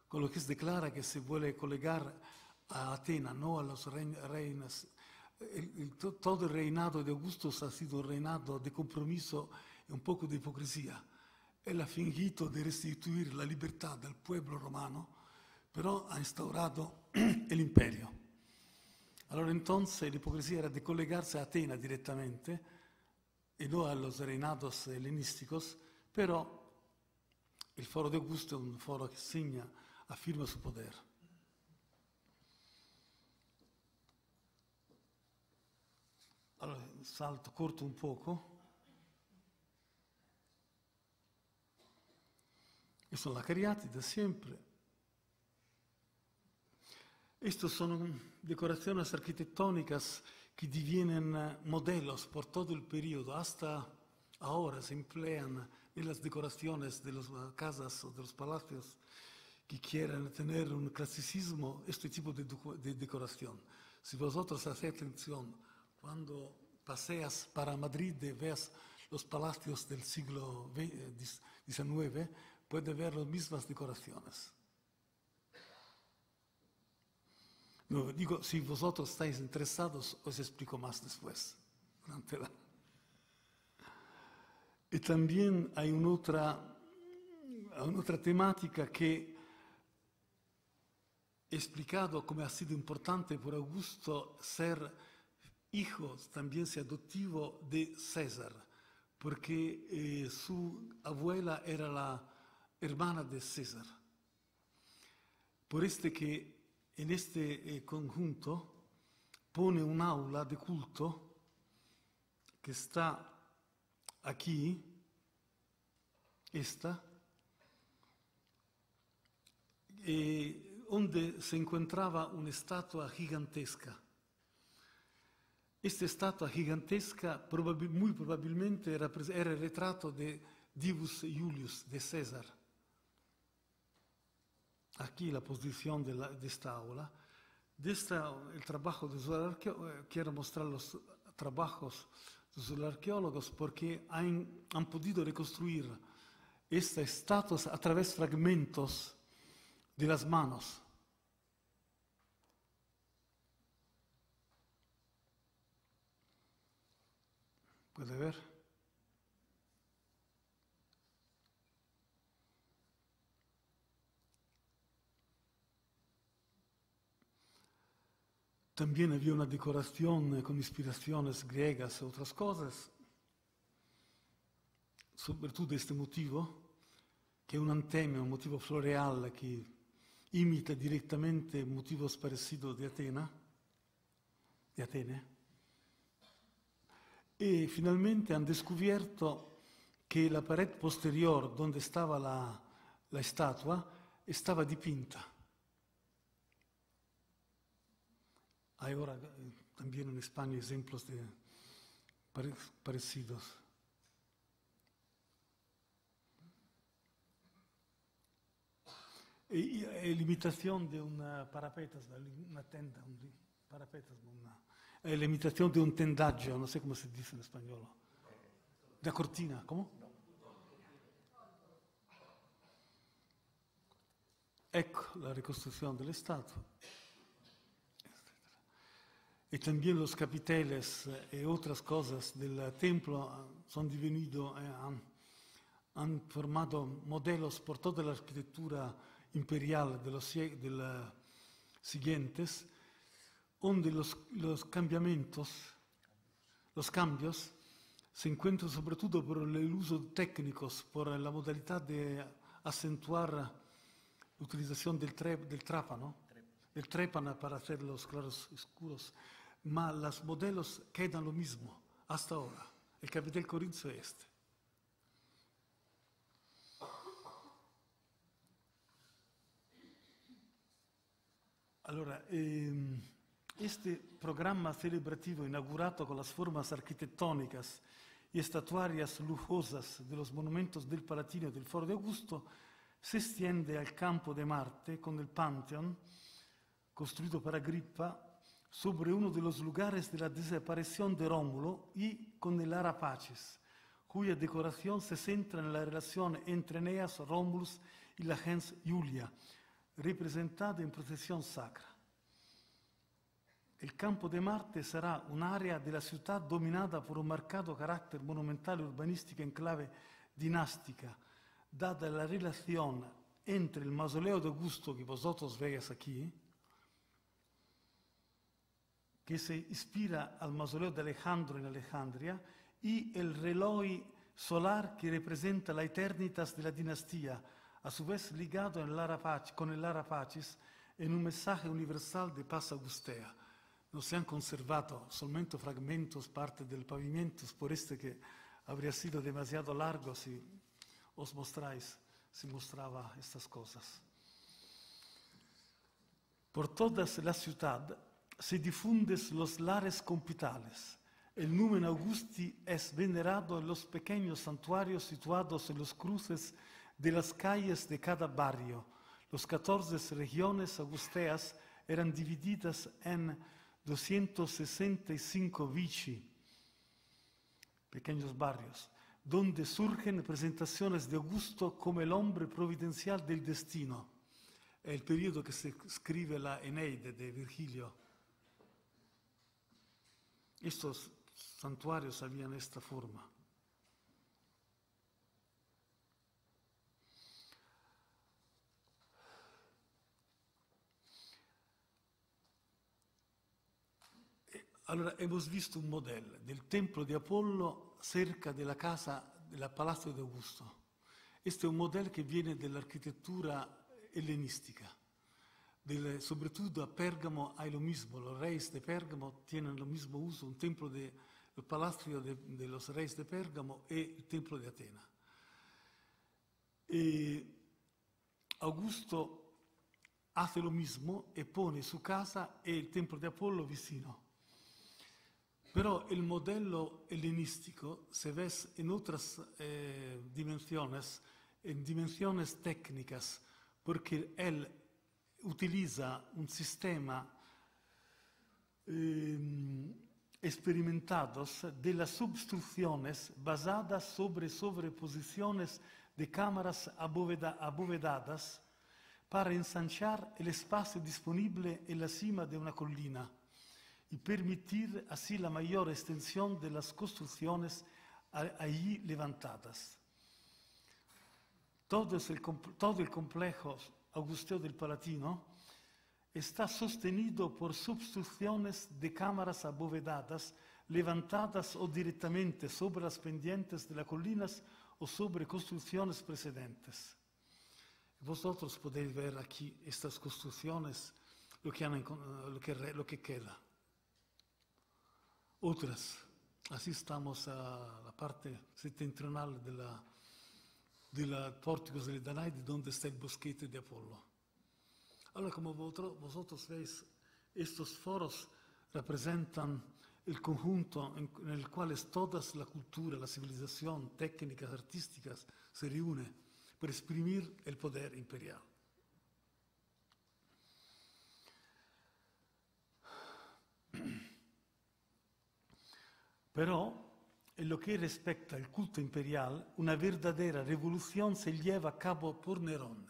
con lo que se declara que se vuelve colegar a Atena, no a los reinos. Todo el reinado de Augusto ha sido un reinado de compromiso y un poco de hipocresía. Él ha fingido de restituir la libertad al pueblo romano, pero ha instaurado el imperio. Allora entonces la hipocresía era de colegarse a Atena directamente, y no a los reinados helenísticos, pero el foro de Augusto es un foro que afirma su poder. Allora, corto un poco. Estas son las cariátides siempre. Estas son decoraciones arquitectónicas que divienen modelos por todo el periodo. Hasta ahora se emplean en las decoraciones de las casas o de los palacios que quieran tener un clasicismo, este tipo de decoración. Si vosotros hacéis atención, cuando paseas para Madrid y ves los palacios del siglo XIX, puedes ver las mismas decoraciones. No, digo, si vosotros estáis interesados, os explico más después. Y también hay otra temática que he explicado cómo ha sido importante por Augusto ser hijo, también ser adoptivo de César, porque su abuela era la hermana de César. Por que en este conjunto pone un aula de culto que está aquí, donde se encontraba una estatua gigantesca. Esta estatua gigantesca muy probablemente era el retrato de Divus Iulius, de César. Aquí la posición de esta aula. El trabajo de los arqueólogos, quiero mostrar los trabajos de los arqueólogos porque han podido reconstruir estas estatuas a través de fragmentos de las manos. ¿Puede ver? También había una decoración con inspiraciones griegas y otras cosas, sobre todo este motivo, que es un antemio, un motivo floreal que imita directamente motivos parecidos de Atene. Y finalmente han descubierto que la pared posterior donde estaba la estatua estaba dipinta. Hay ahora también en España ejemplos parecidos. Y la imitación de una parapetas, una tenda, un parapetas, la imitación de un tendaggio, no sé cómo se dice en español. ¿De cortina? ¿Cómo? Ecco la reconstrucción del Estado. Y también los capiteles y otras cosas del templo son devenido, han formado modelos por toda la arquitectura imperial de los siguientes, donde los cambios se encuentran sobre todo por el uso técnicos, por la modalidad de acentuar la utilización del trápano, del trépano para hacer los claros oscuros, mas los modelos quedan lo mismo hasta ahora. El capitel corinzio es este. Allora, este programa celebrativo inaugurado con las formas arquitectónicas y estatuarias lujosas de los monumentos del Palatino y del Foro de Augusto se extiende al campo de Marte con el Panteón, construido por Agrippa, sobre uno de los lugares de la desaparición de Rómulo y con el Ara Pacis, cuya decoración se centra en la relación entre Eneas, Rómulus y la gens Iulia, representada en procesión sacra. El campo de Marte será un área de la ciudad dominada por un marcado carácter monumental y urbanístico en clave dinástica, dada la relación entre el mausoleo de Augusto que vosotros veis aquí, que se inspira al mausoleo de Alejandro en Alejandría, y el reloj solar que representa la eternitas de la dinastía, a su vez ligado con el Ara Pacis en un mensaje universal de paz augustea. No se han conservado solamente fragmentos, parte del pavimento, por este que habría sido demasiado largo si os mostráis, si mostraba estas cosas. Por toda la ciudad se difunden los lares compitales. El Numen Augusti es venerado en los pequeños santuarios situados en los cruces de las calles de cada barrio. Las 14 regiones augusteas eran divididas en 265 vici, pequeños barrios, donde surgen presentaciones de Augusto como el hombre providencial del destino. Es el periodo que se escribe la Eneide de Virgilio. Estos santuarios habían esta forma. Allora, hemos visto un modelo del templo di Apollo cerca della casa del Palazzo di Augusto. Este è un modello che viene dall'architettura ellenistica. Soprattutto a Pérgamo hay lo mismo, los reyes de Pérgamo tienen lo mismo uso, un templo el palacio de los reyes de Pérgamo y el templo de Atena. Augusto hace lo mismo e pone su casa e il templo di Apollo vicino. Pero el modelo helenístico se ve en otras dimensiones, en dimensiones técnicas, porque él utiliza un sistema experimentados de las substrucciones basadas sobre sobreposiciones de cámaras abovedadas para ensanchar el espacio disponible en la cima de una colina y permitir así la mayor extensión de las construcciones allí levantadas. Todo el complejo augusteo del Palatino está sostenido por substrucciones de cámaras abovedadas levantadas o directamente sobre las pendientes de las colinas o sobre construcciones precedentes. Vosotros podéis ver aquí estas construcciones, lo que queda. Otras, así estamos a la parte septentrional de la Pórticos de Danaide, donde está el bosquete de Apolo. Ahora, como vosotros veis, estos foros representan el conjunto en el cual toda la cultura, la civilización, técnicas artísticas se reúnen para exprimir el poder imperial. Pero, en lo que respecta al culto imperial, una verdadera revolución se lleva a cabo por Nerón,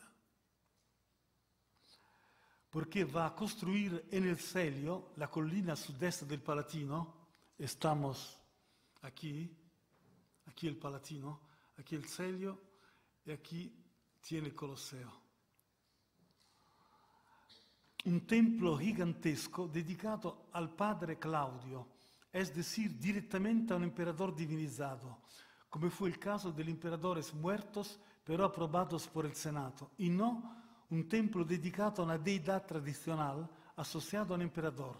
porque va a construir en el Celio, la colina sudeste del Palatino. Estamos aquí el Palatino, aquí el Celio y aquí tiene el Colosseo. Un templo gigantesco dedicado al padre Claudio, es decir, directamente a un emperador divinizado, como fue el caso de los emperadores muertos, pero aprobados por el Senato, y no un templo dedicado a una deidad tradicional asociado a un emperador,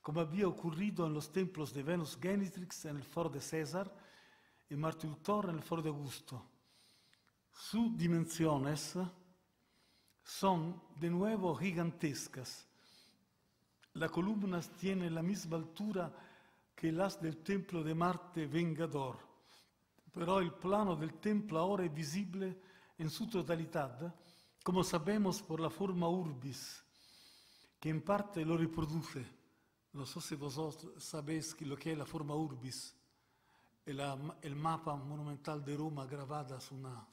como había ocurrido en los templos de Venus Genitrix en el foro de César y Martin Thor en el foro de Augusto. Sus dimensiones son de nuevo gigantescas. Las columnas tienen la misma altura que las del templo de Marte Vengador, pero el plano del templo ahora es visible en su totalidad, como sabemos por la forma urbis, que en parte lo reproduce. No sé si vosotros sabéis lo que es la forma urbis, el mapa monumental de Roma grabada sobre unas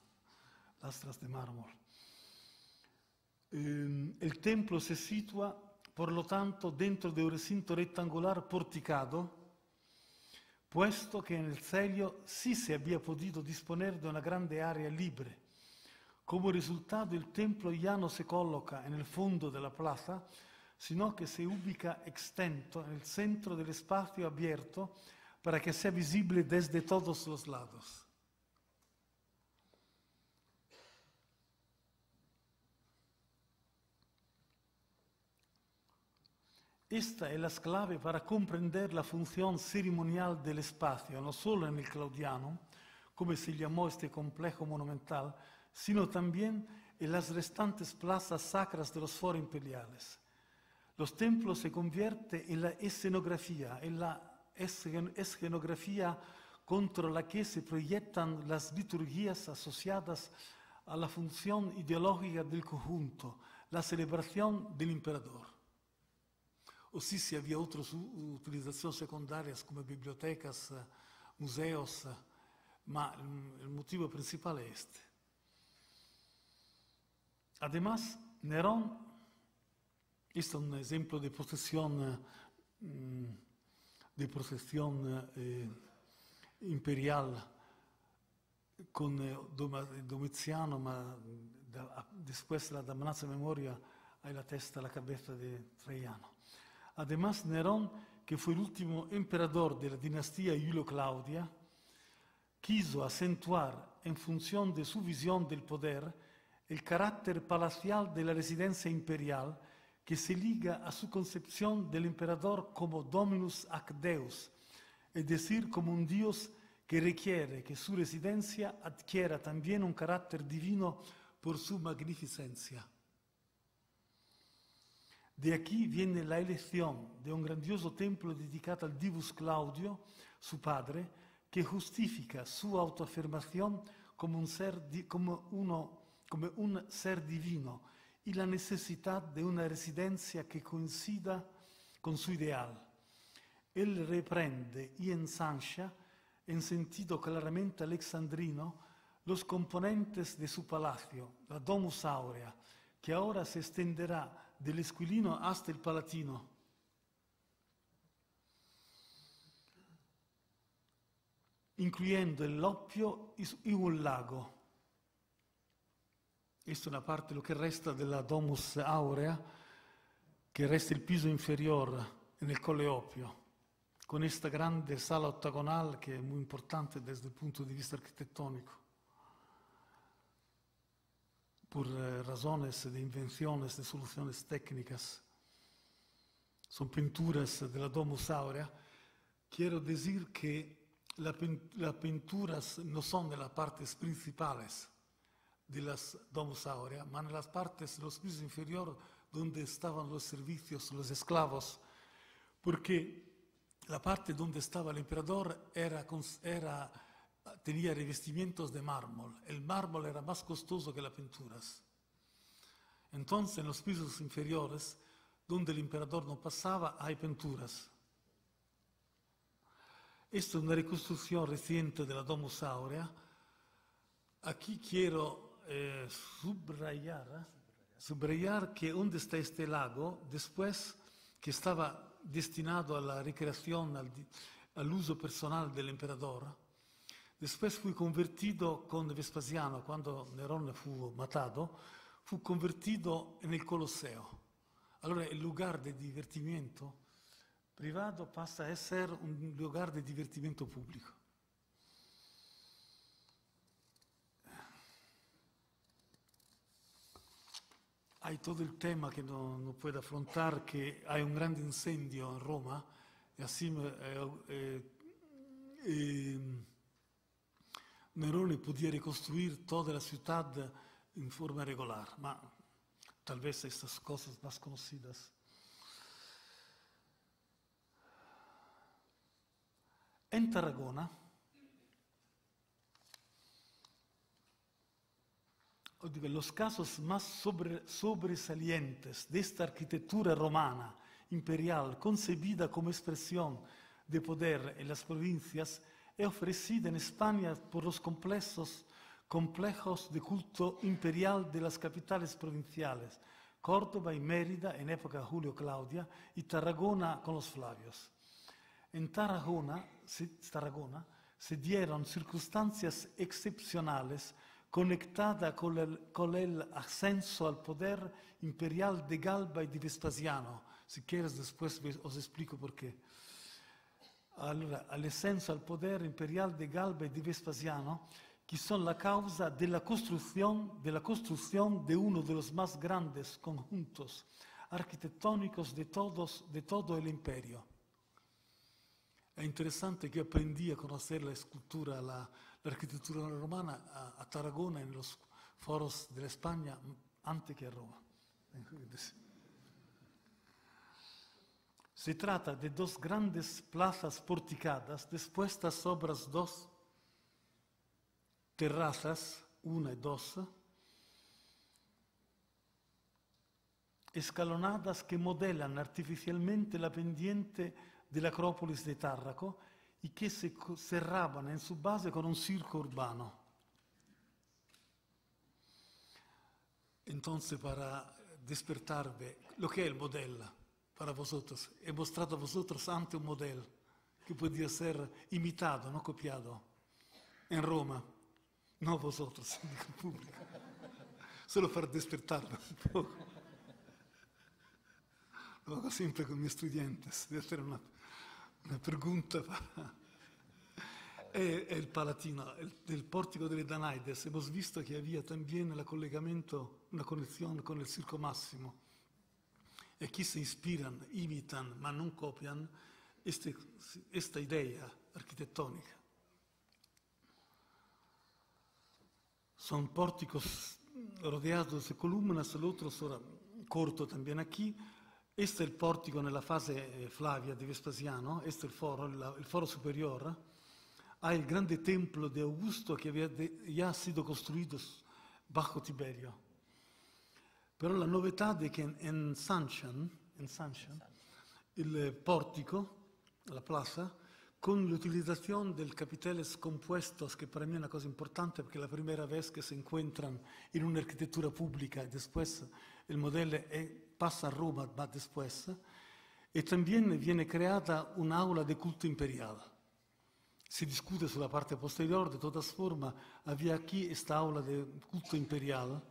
lastras de mármol. El templo se sitúa, por lo tanto, dentro de un recinto rectangular porticado, puesto que en el Celio sí se había podido disponer de una grande área libre. Como resultado, el templo ya no se coloca en el fondo de la plaza, sino que se ubica extento en el centro del espacio abierto para que sea visible desde todos los lados. Esta es la clave para comprender la función ceremonial del espacio, no solo en el claudiano, como se llamó este complejo monumental, sino también en las restantes plazas sacras de los foros imperiales. Los templos se convierten en la escenografía contra la que se proyectan las liturgias asociadas a la función ideológica del conjunto, la celebración del emperador. O sí, si había otras utilizaciones secundarias como bibliotecas, museos, ma el motivo principal es este. Además, Nerón, este es un ejemplo de procesión imperial con Domiciano, ma después de la damnanza de memoria hay la testa, la cabeza de Traiano. Además, Nerón, que fue el último emperador de la dinastía Julio-Claudia, quiso acentuar, en función de su visión del poder, el carácter palacial de la residencia imperial que se liga a su concepción del emperador como dominus ac deus, es decir, como un dios que requiere que su residencia adquiera también un carácter divino por su magnificencia. De aquí viene la elección de un grandioso templo dedicado al Divus Claudio, su padre, que justifica su autoafirmación como un ser divino y la necesidad de una residencia que coincida con su ideal. Él reprende y ensancha, en sentido claramente alexandrino, los componentes de su palacio, la Domus Aurea, que ahora se extenderá del Esquilino hasta el Palatino. Incluyendo el Oppio y un lago. Esta es una parte, lo que resta de la Domus Aurea, que resta el piso inferior en el Colle Oppio, con esta grande sala octagonal que es muy importante desde el punto de vista arquitectónico, por razones de invenciones, de soluciones técnicas. Son pinturas de la Domus Aurea. Quiero decir que las pinturas no son de las partes principales de las Domus Aurea, ma en las partes, los pisos inferiores, donde estaban los servicios, los esclavos, porque la parte donde estaba el emperador tenía revestimientos de mármol. El mármol era más costoso que las pinturas. Entonces, en los pisos inferiores, donde el emperador no pasaba, hay pinturas. Esta es una reconstrucción reciente de la Domus Aurea. Aquí quiero subrayar que donde está este lago, después que estaba destinado a la recreación, al uso personal del emperador, después fue convertido con Vespasiano, cuando Nerón fue matado, fue convertido en el Colosseo. Allora el lugar de divertimento privado pasa a ser un lugar de divertimento público. Hay todo el tema que no puede afrontar, que hay un gran incendio en Roma, y así Nerone podía reconstruir toda la ciudad en forma regular, ma tal vez estas cosas más conocidas. En Tarragona, los casos más sobresalientes de esta arquitectura romana imperial, concebida como expresión de poder en las provincias, es ofrecida en España por los complejos de culto imperial de las capitales provinciales, Córdoba y Mérida en época de Julio Claudia y Tarragona con los Flavios. En Tarragona se dieron circunstancias excepcionales conectadas con el ascenso al poder imperial de Galba y de Vespasiano. Si quieres después os explico por qué. Allora, l'ascenso al poder imperial de Galba y de Vespasiano, que son la causa de la construcción de uno de los más grandes conjuntos arquitectónicos de todo el imperio. Es interesante que aprendí a conocer la escultura, la arquitectura romana a Tarragona en los foros de España antes que a Roma. Se trata de dos grandes plazas porticadas dispuestas sobre dos terrazas, una y dos, escalonadas que modelan artificialmente la pendiente de la Acrópolis de Tarraco y que se cerraban en su base con un circo urbano. Entonces, para despertarme, lo que es el modelo para vosotros, he mostrado a vosotros ante un modelo que podía ser imitado, no copiado, en Roma, no vosotros, digo el público, solo para despertarme un poco. Lo hago siempre con mis estudiantes, de hacer una pregunta para el Palatino, del Pórtico delle Danaides. Hemos visto que había también el collegamento, una conexión con el Circo Massimo. Y aquí se inspiran, imitan, ma no copian esta idea arquitectónica. Son pórticos rodeados de columnas, el otro será corto también aquí. Este es el pórtico nella fase Flavia di Vespasiano, este es el foro superior. Hay el grande templo de Augusto que había ya sido construido bajo Tiberio. Pero la novedad es que en Sanchan, el pórtico, la plaza, con la utilización del capiteles compuestos, que para mí es una cosa importante porque es la primera vez que se encuentran en una arquitectura pública y después el modelo pasa a Roma, va después, y también viene creada un aula de culto imperial. Se discute sulla parte posterior, de todas formas, había aquí esta aula de culto imperial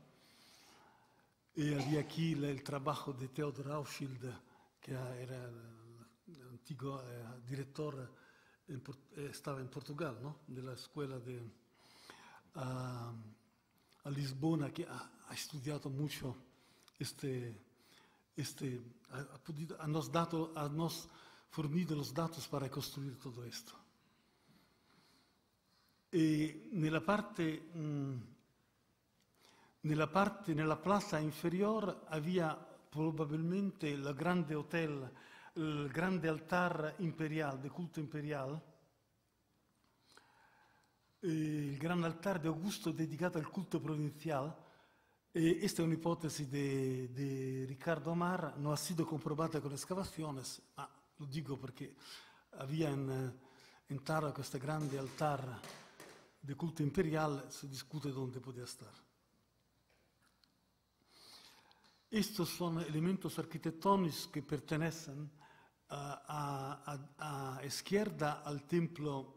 y había aquí el trabajo de Theodor Hauschild, que era el antiguo director, estaba en Portugal, ¿no? De la escuela a Lisbona, que ha estudiado mucho nos fornido los datos para construir todo esto. E nella plaza inferior había probabilmente il grande hotel, il grande altar imperial, de culto imperial, il grande altar de Augusto dedicato al culto provincial. Esta es una hipótesis de Ricardo Amar, no ha sido comprobada con excavaciones, ma lo digo porque había en entrar a este grande altar de culto imperial, se discute dónde podía estar. Estos son elementos arquitectónicos que pertenecen a izquierda al templo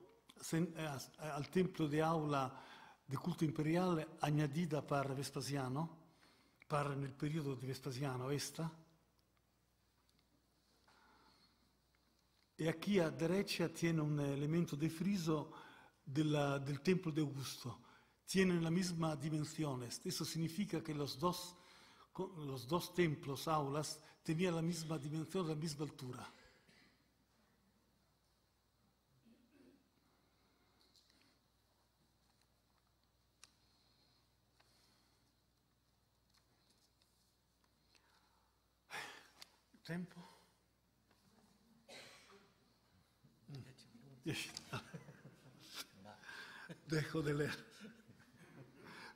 de aula de culto imperial añadida para Vespasiano, para el periodo de Vespasiano, esta. Y aquí a derecha tiene un elemento de friso del templo de Augusto. Tienen la misma dimensión. Eso significa que los dos templos, aulas, tenían la misma dimensión, la misma altura. ¿Tempo? 10. Dejo de leer.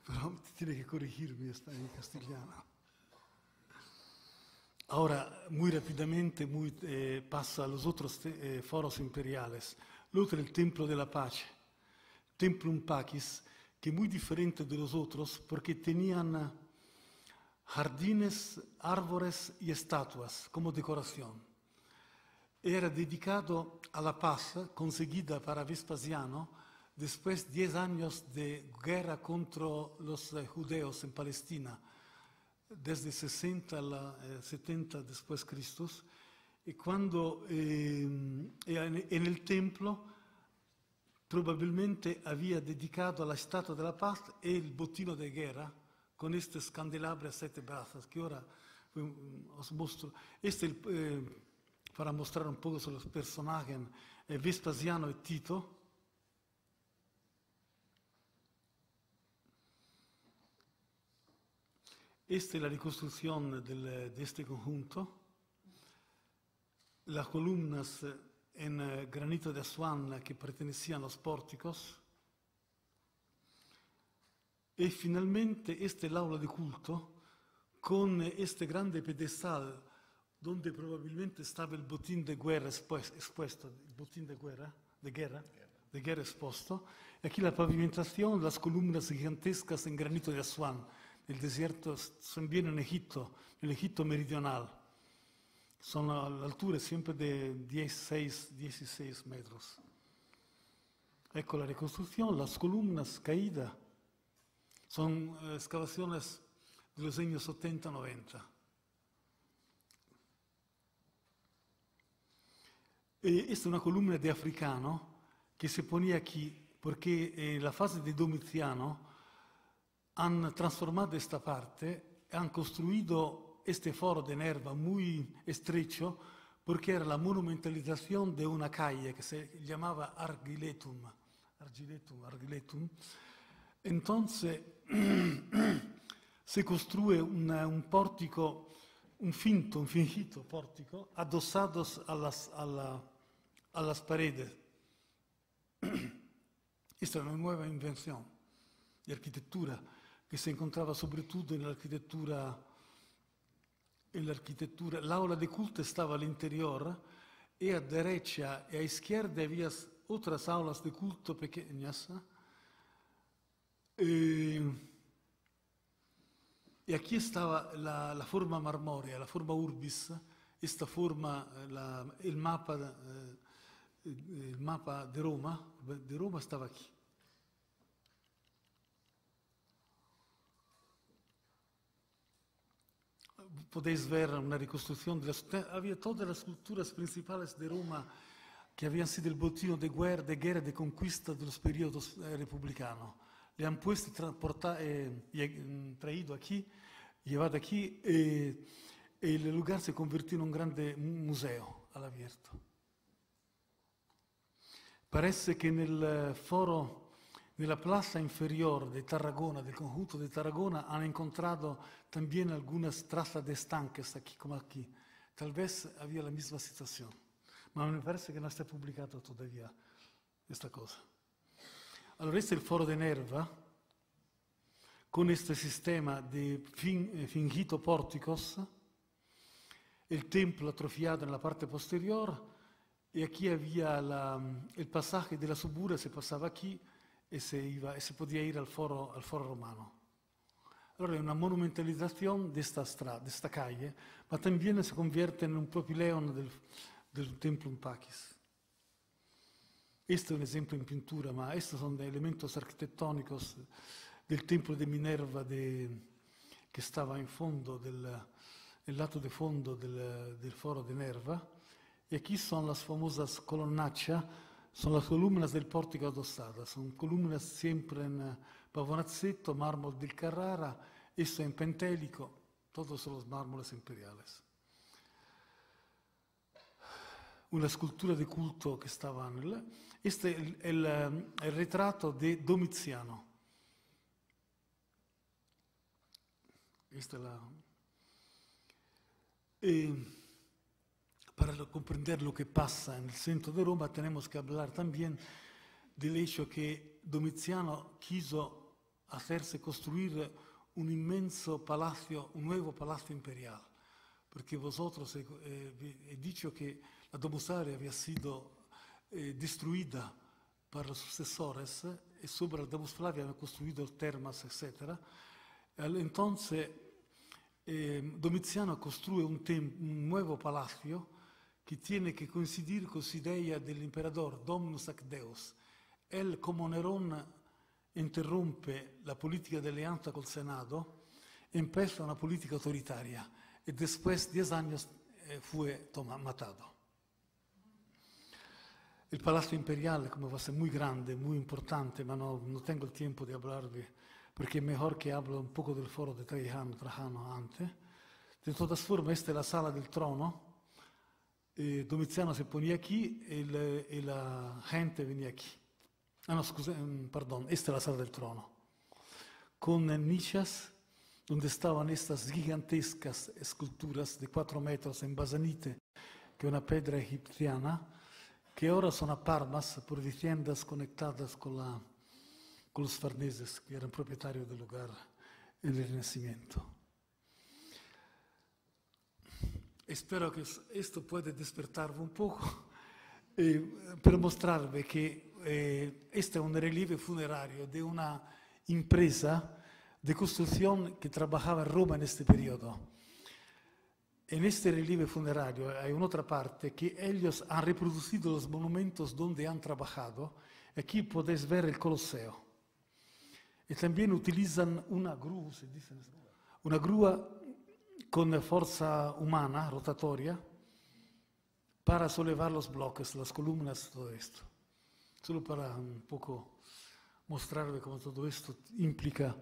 Pero tiene que corregirme, está en castellano. Ahora, muy rápidamente, paso a los otros foros imperiales. El otro es el Templo de la Pace, Templum Pacis, que es muy diferente de los otros porque tenían jardines, árboles y estatuas como decoración. Era dedicado a la paz conseguida para Vespasiano después de 10 años de guerra contra los judíos en Palestina, desde 60 a 70 después de Cristo, y cuando en el templo probabilmente había dedicado a la estatua de la paz el bottino de guerra con estos candelabros a 7 brazos, que ahora os muestro. Para mostrar un poco sobre los personajes, Vespasiano y Tito. Esta es la reconstrucción de este conjunto. Las columnas en granito de Asuán que pertenecían a los pórticos. Y finalmente esta es el aula de culto con este grande pedestal donde probablemente estaba el botín de guerra expuesto, el botín de guerra expuesto. Y aquí la pavimentación, las columnas gigantescas en granito de Asuán. El desierto también en el Egipto meridional. Son a la altura siempre de 16 metros. Ecco la reconstrucción, las columnas caídas. Son excavaciones de los años 70-90. Esta es una columna de africano que se ponía aquí porque en la fase de Domiciano han transformado esta parte, han construido este foro de Nerva muy estrecho porque era la monumentalización de una calle que se llamaba Argiletum. Entonces se construye un pórtico, un fingido pórtico, adosados a las paredes. Esta es una nueva invención de arquitectura que se encontraba sobre todo en la arquitectura. La aula de culto estaba al interior y a derecha y a izquierda había otras aulas de culto pequeñas. Y aquí estaba la forma marmórea, la forma urbis, esta forma, el mapa de Roma estaba aquí. Podéis ver una reconstrucción había todas las culturas principales de Roma que habían sido el botín de guerra, de conquista de los periodos republicanos. Le han puesto traído aquí, llevado aquí, y el lugar se convirtió en un grande museo al abierto. Parece que en el foro, nella plaza inferior de Tarragona, del conjunto de Tarragona, han encontrado también algunas trazas de estanques, aquí como aquí. Tal vez había la misma situación, ma me parece que no está publicado todavía esta cosa. Allora, este es el foro de Nerva, con este sistema de fingido pórticos, el templo atrofiado en la parte posterior y aquí había el pasaje de la Subura, se pasaba aquí y se podía ir al foro romano. Allora è una monumentalizzazione di questa calle, ma también se convierte in un propileon del Templum Pacis. Questo è un esempio in pintura, ma questi sono elementos arquitectónicos del Templo de Minerva che stava in fondo, nel lato di fondo del foro di Nerva. E qui sono le famose colonnacce, sono le columnas del portico addossate, sono columnas sempre in pavonazzetto, mármol del Carrara, esto en pentélico, todos son los mármoles imperiales. Una scultura di culto che stava questo è il ritratto di Domiziano. Esta para comprender lo que pasa en el centro de Roma tenemos que hablar también del hecho que Domiziano quiso hacerse construir un inmenso palacio, un nuevo palacio imperial, porque vosotros he dicho que la Domus Aurea había sido destruida por los sucesores y sobre la Domus Flavia habían construido termas, etc. Entonces Domiziano construye un nuevo palacio que tiene que coincidir con su idea del emperador Dominus ac Deus. Él, como Nerón, interrompe la política de alianza col Senado, empieza una política autoritaria y después, 10 años, fue matado. El Palacio Imperial, como va a ser muy grande, muy importante, pero no tengo el tiempo de hablarvi, porque es mejor que hable un poco del foro de Trajano antes. De todas formas, esta es la sala del trono. Domiziano se ponía aquí y la gente venía aquí. Ah no, scusa, perdón, esta es la sala del trono. Con nichas donde estaban estas gigantescas esculturas de 4 metros en basanite, que es una piedra egipciana, que ahora son a Parmas por viviendas conectadas con los farneses, que eran propietarios del lugar en el Renacimiento. Espero que esto pueda despertarvi un poco per mostrarvi che este è un relieve funerario de una empresa de construcción que trabajaba en Roma en este periodo. En este relieve funerario hay una otra parte que ellos han reproducido los monumentos donde han trabajado. Aquí podéis ver el Colosseo. Y también utilizan una grúa con fuerza humana, rotatoria, para sollevar los bloques, las columnas, todo esto. Solo para un poco mostrarle cómo todo esto implica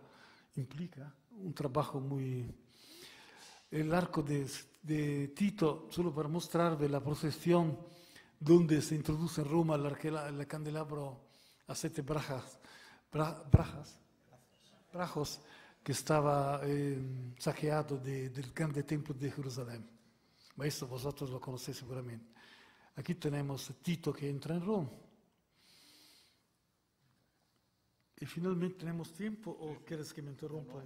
un trabajo muy... El arco de Tito, solo para mostrarle la procesión donde se introduce en Roma el candelabro a 7 brajos que estaba saqueado del grande templo de Jerusalén. Ma esto vosotros lo conocéis seguramente. Aquí tenemos Tito que entra en Roma. Y finalmente tenemos tiempo, o quieres que me interrumpa?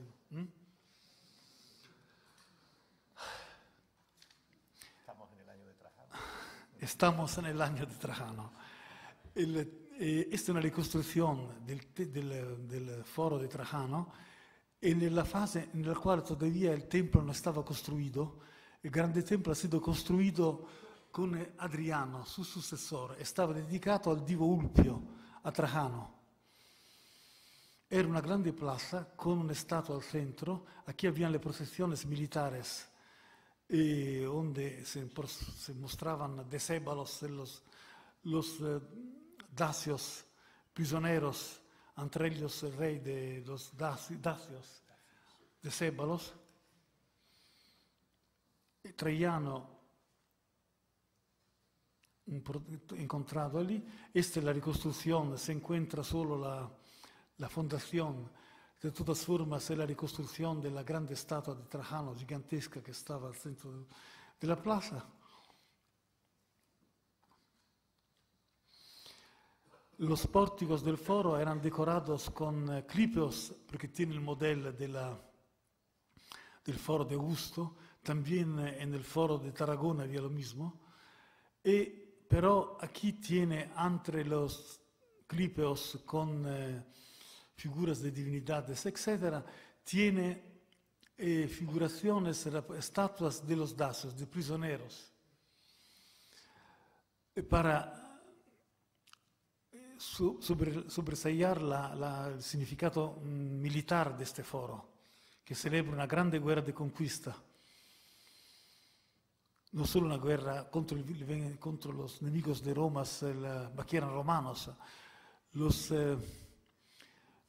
Estamos en el año de Trajano. Estamos en el año de Trajano. Esta es una ricostruzione del foro di Trajano e nella fase nella quale todavía il templo non stava costruito. Il grande templo ha stato costruito con Adriano, suo successore, e stava dedicato al divo Ulpio, a Trajano. Era una grande plaza con una estatua al centro. Aquí habían le procesiones militares donde se mostraban decébalos, los dacios prisioneros, entre ellos el rey de los dacios, decébalos. Traiano encontrado allí. Esta es la reconstrucción, se encuentra solo la fundación. De todas formas, es la reconstrucción de la grande estatua de Trajano, gigantesca, que estaba al centro de la plaza. Los pórticos del foro eran decorados con clípeos, porque tiene el modelo del foro de Augusto. También en el foro de Tarragona había lo mismo. Y pero aquí tiene entre los clípeos con figuras de divinidades, etc., tiene figuraciones, estatuas de los dacios, de prisioneros, para sobresaltar el significado militar de este foro, que celebra una grande guerra de conquista. No solo una guerra contra los enemigos de Roma, que eran romanos. Los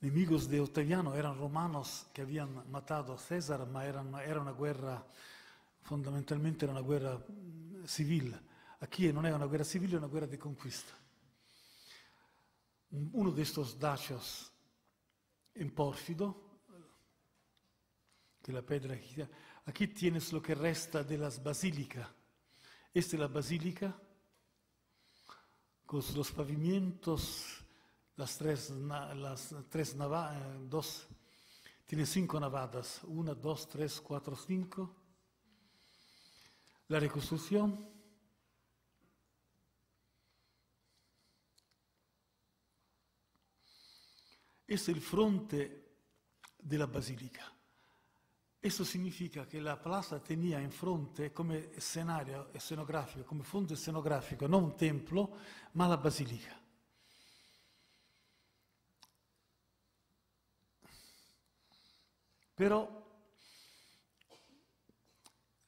enemigos de Ottaviano eran romanos que habían matado a César, ma era una guerra, fondamentalmente era una guerra civil. Aquí no era una guerra civil, era una guerra de conquista. Uno de estos dacios en pórfido, que la piedra aquí tienes lo que resta de las basílicas. Esta es la basílica con los pavimentos, tiene 5 navadas, 1, 2, 3, 4, 5. La reconstrucción. Este es el fronte de la basílica. Esto significa que la plaza tenía en fronte come escenario escenografico, come fondo escenografico, non un templo, ma la basilica. Però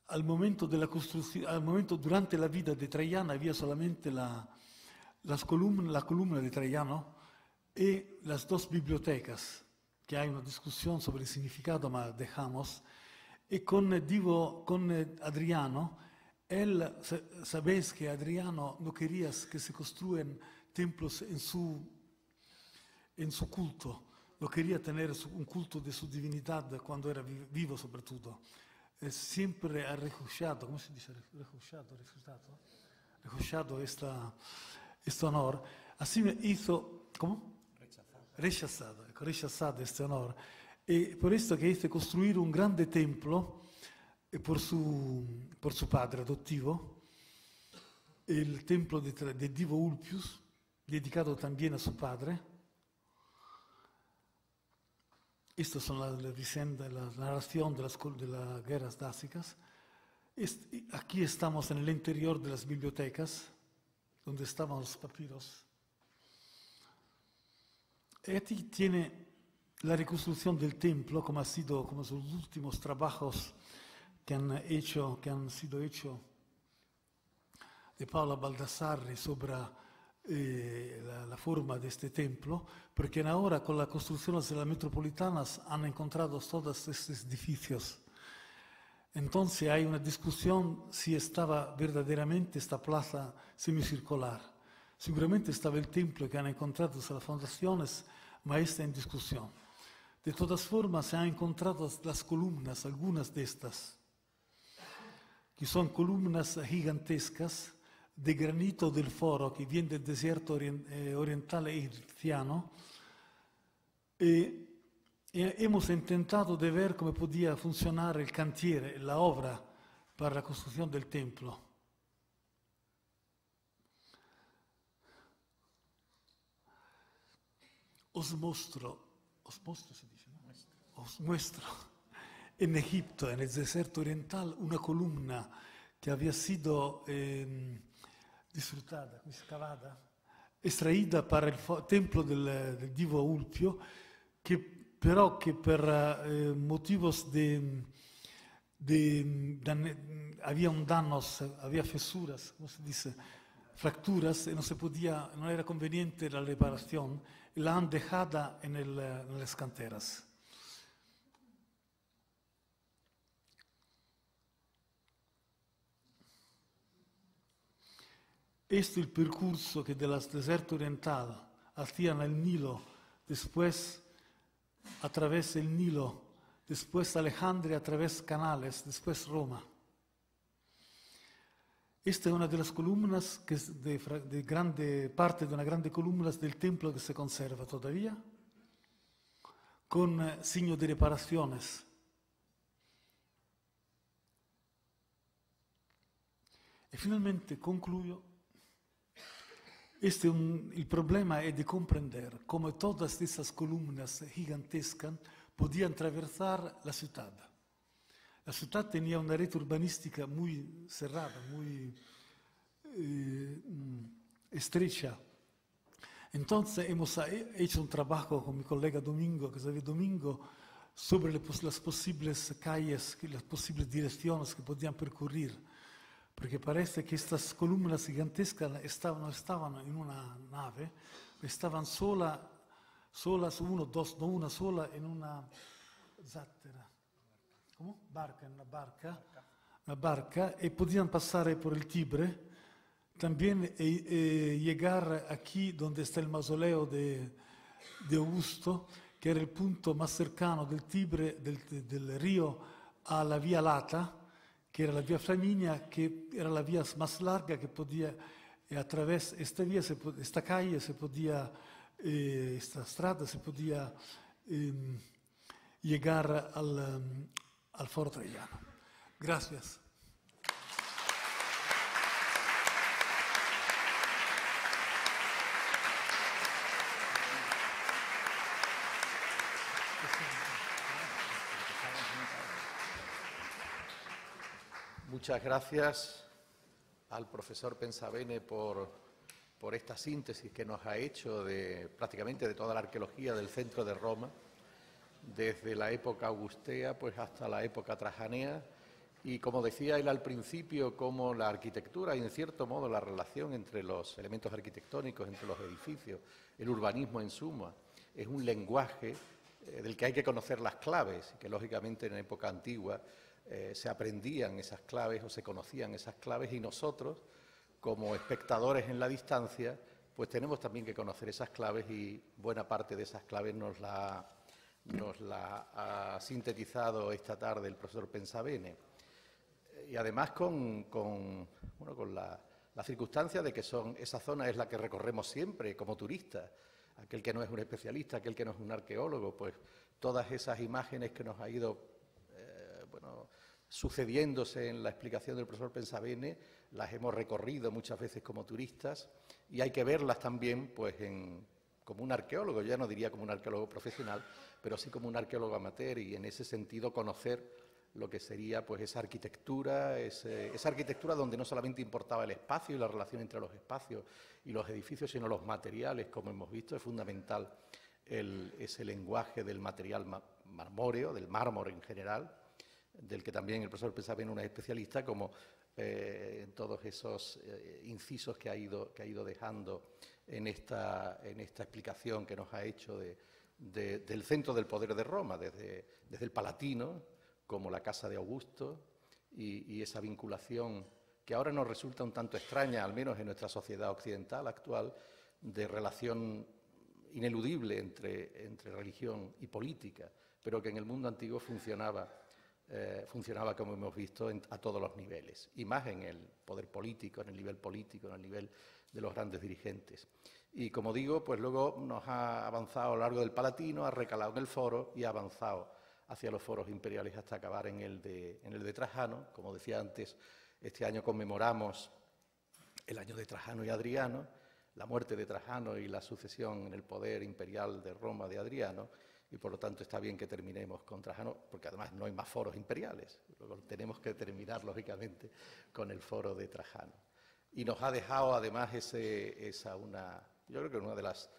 al momento della costruzione, durante la vita di Traiano había solamente la columna di Traiano e las 2 bibliotecas, que hay una discusión sobre el significado, ma dejamos. Y con Adriano, sabéis que Adriano no quería que se construyan templos en su culto, no quería tener un culto de su divinidad cuando era vivo, sobre todo. Siempre ha rechazado, ¿cómo se dice? Rechazado este honor. Así me hizo, ¿cómo? Rechazado este honor. Y por esto que hizo construir un grande templo por su padre adoptivo, el templo de Divo Ulpius, dedicado también a su padre. Estas son las la narración de las guerras dácicas. Aquí estamos en el interior de las bibliotecas, donde estaban los papiros. Y aquí tiene la reconstrucción del templo, como son los últimos trabajos que han sido hechos de Paola Baldassarri sobre la forma de este templo, porque ahora con la construcción de las metropolitanas han encontrado todos estos edificios. Entonces hay una discusión si estaba verdaderamente esta plaza semicircular. Seguramente estaba el templo que han encontrado en las fundaciones, ma está en discusión. De todas formas, se han encontrado las columnas, algunas de estas, que son columnas gigantescas de granito del foro que viene del desierto oriental egipciano. Hemos intentado de ver cómo podía funcionar el cantiere, la obra para la construcción del templo. Os muestro, se dice, ¿no? Os muestro en Egipto, en el desierto oriental, una columna que había sido disfrutada, excavada, extraída para el templo del Divo Ulpio, pero que por motivos había danos, había fisuras, ¿cómo se dice? Fracturas, y no era conveniente la reparación, y la han dejado en las canteras. Este es el percurso que del desierto oriental hacían el Nilo, después a través del Nilo, después Alejandría a través canales, después Roma. Esta es una de las columnas, que es parte de una grande columna del templo que se conserva todavía, con signo de reparaciones. Y finalmente concluyo El problema es de comprender cómo todas esas columnas gigantescas podían atravesar la ciudad. La ciudad tenía una red urbanística muy cerrada, muy estrecha. Entonces hemos hecho un trabajo con mi colega Domingo, Xavier Domingo, sobre las posibles calles, las posibles direcciones que podían percurrir. Porque parece que estas columnas gigantescas no estaban en una nave, estaban solas, uno, dos, no una sola, en una zattera. ¿Cómo? Una barca, y podían pasar por el Tibre, también llegar aquí donde está el mausoleo de Augusto, que era el punto más cercano del Tibre, del río, a la Vía Lata, que era la Vía Flaminia, que era la vía más larga que podía, a través de esta calle, esta strada, se podía llegar al Foro Traiano. Gracias. Muchas gracias al profesor Pensabene por esta síntesis que nos ha hecho prácticamente de toda la arqueología del centro de Roma, desde la época augustea pues hasta la época trajanea, y como decía él al principio, como la arquitectura y en cierto modo la relación entre los elementos arquitectónicos, entre los edificios, el urbanismo en suma, es un lenguaje del que hay que conocer las claves, que lógicamente en época antigua se aprendían esas claves o se conocían esas claves, y nosotros, como espectadores en la distancia, pues tenemos también que conocer esas claves, y buena parte de esas claves nos la ha sintetizado esta tarde el profesor Pensabene. Y además con la circunstancia de que esa zona es la que recorremos siempre como turistas. Aquel que no es un especialista, aquel que no es un arqueólogo, pues todas esas imágenes que nos ha ido sucediéndose en la explicación del profesor Pensabene, las hemos recorrido muchas veces como turistas, y hay que verlas también pues como un arqueólogo, ya no diría como un arqueólogo profesional, pero sí como un arqueólogo amateur, y en ese sentido conocer lo que sería pues esa arquitectura donde no solamente importaba el espacio y la relación entre los espacios y los edificios, sino los materiales, como hemos visto. Es fundamental ese lenguaje del material marmóreo, del mármol en general, del que también el profesor Pensabene es especialista, como en todos esos incisos que ha ido dejando en esta explicación que nos ha hecho del centro del poder de Roma, desde el Palatino, como la casa de Augusto, y esa vinculación que ahora nos resulta un tanto extraña, al menos en nuestra sociedad occidental actual, de relación ineludible entre religión y política, pero que en el mundo antiguo funcionaba, como hemos visto, a todos los niveles, y más en el poder político, en el nivel político, en el nivel de los grandes dirigentes. Y como digo, pues luego nos ha avanzado a lo largo del Palatino, ha recalado en el foro y ha avanzado hacia los foros imperiales hasta acabar en el de Trajano. Como decía antes, este año conmemoramos el año de Trajano y Adriano, la muerte de Trajano y la sucesión en el poder imperial de Roma de Adriano, y por lo tanto está bien que terminemos con Trajano, porque además no hay más foros imperiales. Luego tenemos que terminar, lógicamente, con el foro de Trajano. Y nos ha dejado además yo creo que una de las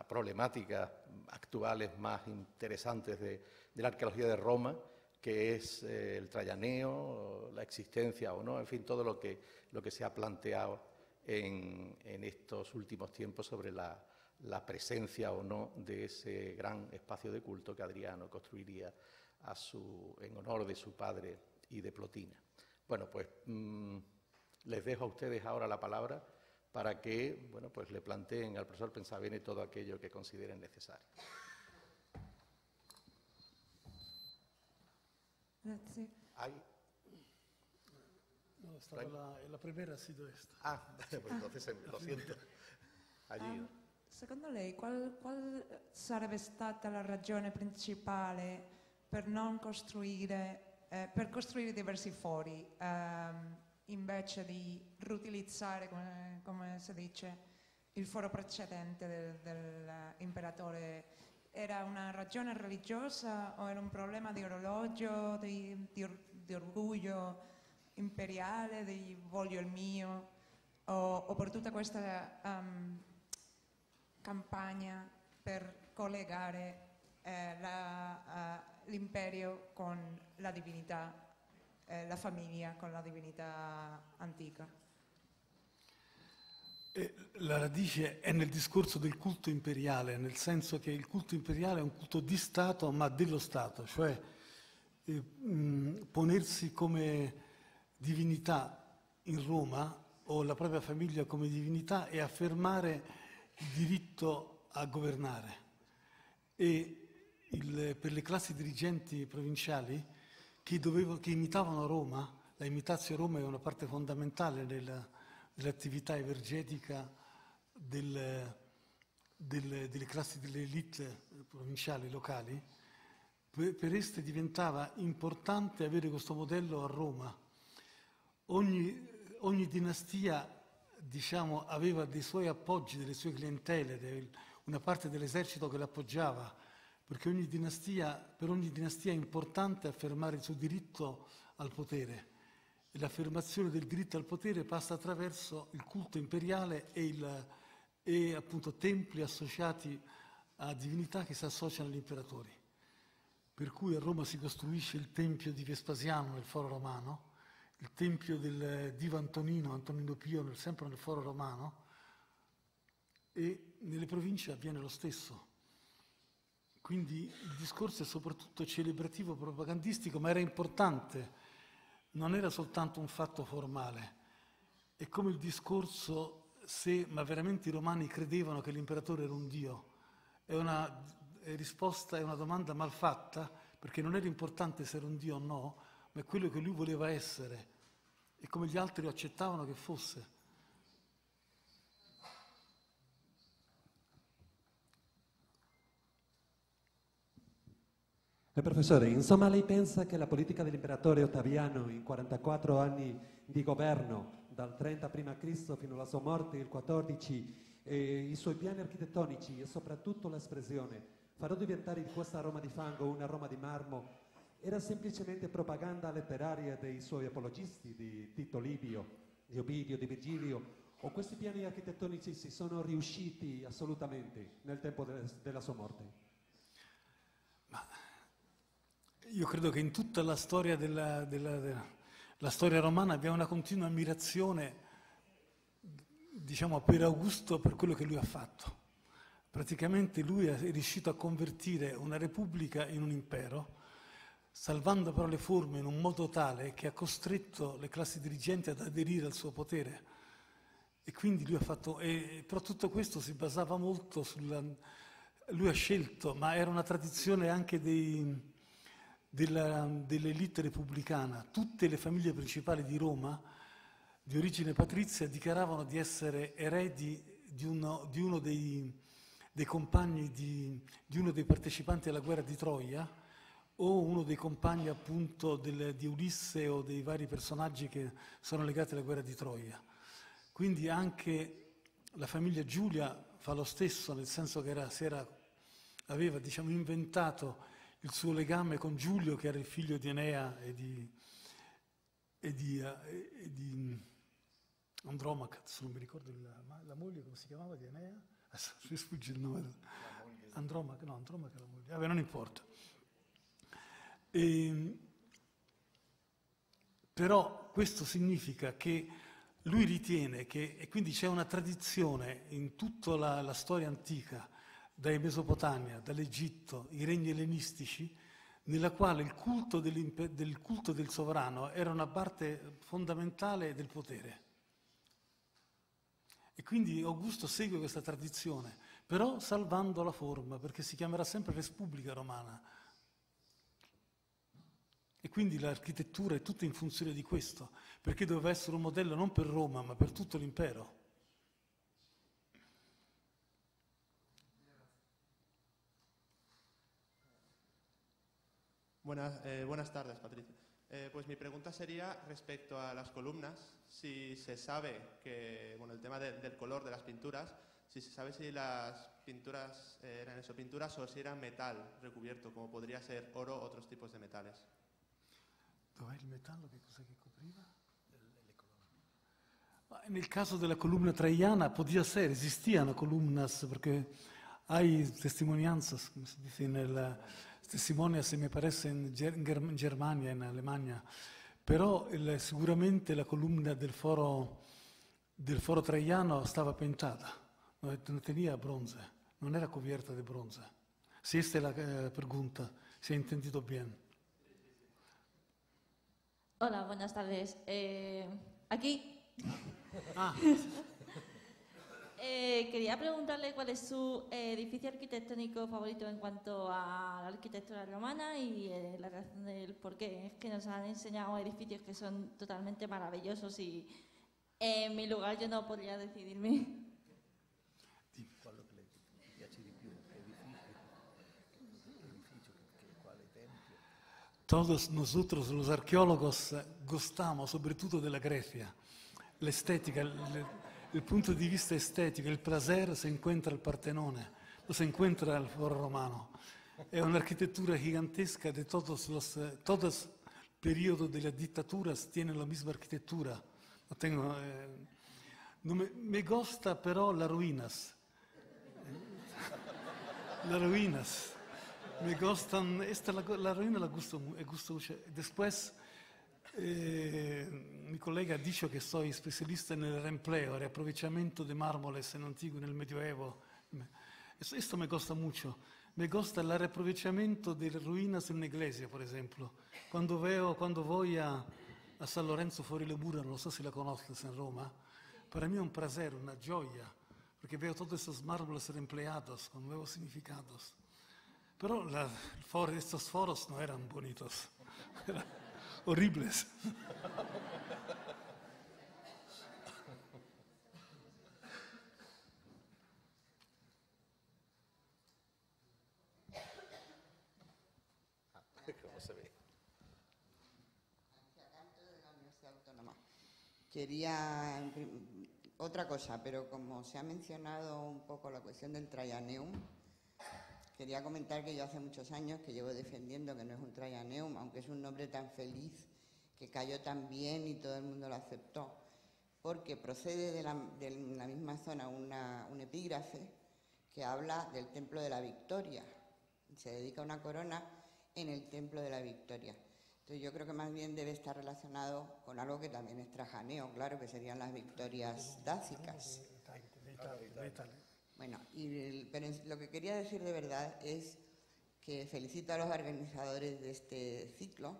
problemáticas actuales más interesantes de la arqueología de Roma, que es el trayaneo, la existencia o no, en fin, todo lo que se ha planteado en estos últimos tiempos sobre la presencia o no de ese gran espacio de culto que Adriano construiría en honor de su padre y de Plotina. Bueno, pues les dejo a ustedes ahora la palabra para que pues le planteen al profesor Pensabene todo aquello que consideren necesario. Grazie. No, stava la primera ha sido esta. Pues entonces lo siento. Allí. Secondo lei qual sarebbe stata la ragione principale per non costruire, per costruire diversi fori invece di riutilizzare, come si dice, il foro precedente dell'imperatore? Era una ragione religiosa o era un problema di orologio, di orgoglio imperiale, di voglio il mio, o per tutta questa campagna per collegare l'imperio con la divinità, la famiglia con la divinità antica? La radice è nel discorso del culto imperiale, nel senso che il culto imperiale è un culto di Stato, ma dello Stato, cioè ponersi come divinità in Roma o la propria famiglia come divinità e affermare il diritto a governare. E per le classi dirigenti provinciali che imitavano Roma, la imitazio Roma è una parte fondamentale dell'attività evergetica delle classi delle elite provinciali, locali, per esse diventava importante avere questo modello a Roma. Ogni dinastia, diciamo, aveva dei suoi appoggi, delle sue clientele, una parte dell'esercito che l'appoggiava, perché per ogni dinastia è importante affermare il suo diritto al potere. E l'affermazione del diritto al potere passa attraverso il culto imperiale e appunto templi associati a divinità che si associano agli imperatori. Per cui a Roma si costruisce il tempio di Vespasiano nel Foro Romano, il tempio del divo Antonino Pio, sempre nel Foro Romano, e nelle province avviene lo stesso. Quindi il discorso è soprattutto celebrativo, propagandistico, ma era importante, non era soltanto un fatto formale. È come il discorso ma veramente i romani credevano che l'imperatore era un dio. È una domanda mal fatta, perché non era importante se era un dio o no, ma è quello che lui voleva essere e come gli altri lo accettavano che fosse. Professore, insomma lei pensa che la politica dell'imperatore Ottaviano in 44 anni di governo, dal 30 a.C. fino alla sua morte, il 14, i suoi piani architettonici e soprattutto l'espressione farò diventare questa Roma di fango una Roma di marmo, era semplicemente propaganda letteraria dei suoi apologisti, di Tito Livio, di Ovidio, di Virgilio, o questi piani architettonici si sono riusciti assolutamente nel tempo della sua morte? Io credo che in tutta la storia la storia romana abbiamo una continua ammirazione, diciamo, per Augusto, per quello che lui ha fatto. Praticamente lui è riuscito a convertire una repubblica in un impero, salvando però le forme in un modo tale che ha costretto le classi dirigenti ad aderire al suo potere. E quindi lui ha fatto, però tutto questo si basava molto lui ha scelto, ma era una tradizione anche dell'elite repubblicana. Tutte le famiglie principali di Roma, di origine patrizia, dichiaravano di essere eredi di uno dei compagni di uno dei partecipanti alla guerra di Troia, o uno dei compagni appunto di Ulisse o dei vari personaggi che sono legati alla guerra di Troia. Quindi anche la famiglia Giulia fa lo stesso, nel senso che aveva, diciamo, inventato il suo legame con Giulio, che era il figlio di Enea e di Andromaca, adesso non mi ricordo la moglie, come si chiamava, di Enea? Adesso mi sfugge il nome. Andromaca è la moglie, vabbè, non importa. Però questo significa che lui ritiene che, e quindi c'è una tradizione in tutta la storia antica, dai Mesopotamia, dall'Egitto, i regni ellenistici, nella quale il culto del sovrano era una parte fondamentale del potere. E quindi Augusto segue questa tradizione, però salvando la forma, perché si chiamerà sempre Repubblica Romana. E quindi l'architettura è tutta in funzione di questo, perché doveva essere un modello non per Roma, ma per tutto l'impero. Buenas tardes, Patricia. Pues mi pregunta sería respecto a las columnas, si se sabe que, bueno, el tema del color de las pinturas, si se sabe si las pinturas eran eso, pinturas o si eran metal recubierto, como podría ser oro o otros tipos de metales. Dov'è il metallo? Che cosa che copriva? Nel caso della columna traiana podía ser, existían columnas, porque hay testimonianzas, como se dice, testimonias, me parece, in Germania, in Alemania, però sicuramente la columna del foro traiano stava pintata, non tenía bronce, non era cubierta di bronce. Si esta es la pregunta, si he entendido bien. Hola, buenas tardes. Aquí. Quería preguntarle cuál es su edificio arquitectónico favorito en cuanto a la arquitectura romana y la razón del por qué. Es que nos han enseñado edificios que son totalmente maravillosos y en mi lugar yo no podría decidirme. Todos nosotros, los arqueólogos, gustamos sobre todo de la Grecia. La estética, el punto de vista estético, el placer se encuentra al Partenone, lo se encuentra al Foro Romano. Es una arquitectura gigantesca de todos los periodos de las dictaduras, tienen la misma arquitectura. Me gusta pero las ruinas. Las ruinas. Me gustan, la ruina la gusto mucho. Después, mi colega ha dicho que soy especialista en el reempleo, el aprovechamiento de mármoles en antiguo, en el medioevo. Esto me gusta mucho. Me gusta el aprovechamiento de ruinas en una iglesia, por ejemplo. Cuando voy a San Lorenzo fuori le mura, non so se la conoces en Roma, para mí es un placer, una joya, porque veo todos esos mármoles reempleados con nuevos significados. Pero estos foros no eran bonitos, eran horribles. ¿Cómo se ve? De la Universidad Autónoma. Quería otra cosa, pero como se ha mencionado un poco la cuestión del Traianeum, quería comentar que yo hace muchos años que llevo defendiendo que no es un Traianeum, aunque es un nombre tan feliz, que cayó tan bien y todo el mundo lo aceptó, porque procede de la misma zona un epígrafe que habla del Templo de la Victoria. Se dedica una corona en el Templo de la Victoria. Entonces yo creo que más bien debe estar relacionado con algo que también es trajaneo, claro, que serían las victorias dácicas. Bueno, pero lo que quería decir de verdad es que felicito a los organizadores de este ciclo,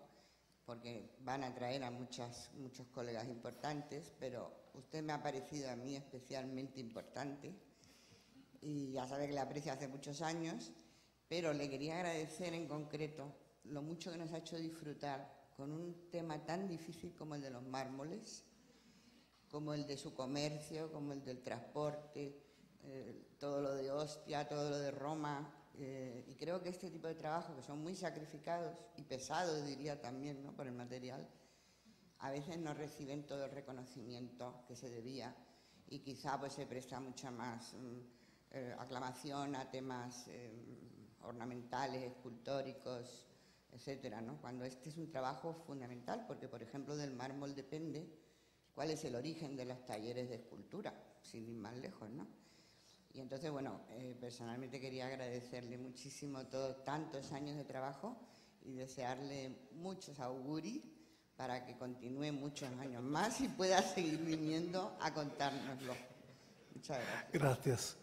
porque van a traer a muchos colegas importantes, pero usted me ha parecido a mí especialmente importante, y ya sabe que le aprecio hace muchos años, pero le quería agradecer en concreto lo mucho que nos ha hecho disfrutar con un tema tan difícil como el de los mármoles, como el de su comercio, como el del transporte, todo lo de Ostia, todo lo de Roma, y creo que este tipo de trabajos que son muy sacrificados y pesados, diría también, ¿no?, por el material, a veces no reciben todo el reconocimiento que se debía y quizá pues se presta mucha más aclamación a temas ornamentales, escultóricos, etcétera, ¿no?, cuando este es un trabajo fundamental, porque por ejemplo del mármol depende cuál es el origen de los talleres de escultura, sin ir más lejos, ¿no? Y entonces, bueno, personalmente quería agradecerle muchísimo tantos años de trabajo y desearle muchos auguri para que continúe muchos años más y pueda seguir viniendo a contárnoslo. Muchas gracias. Gracias.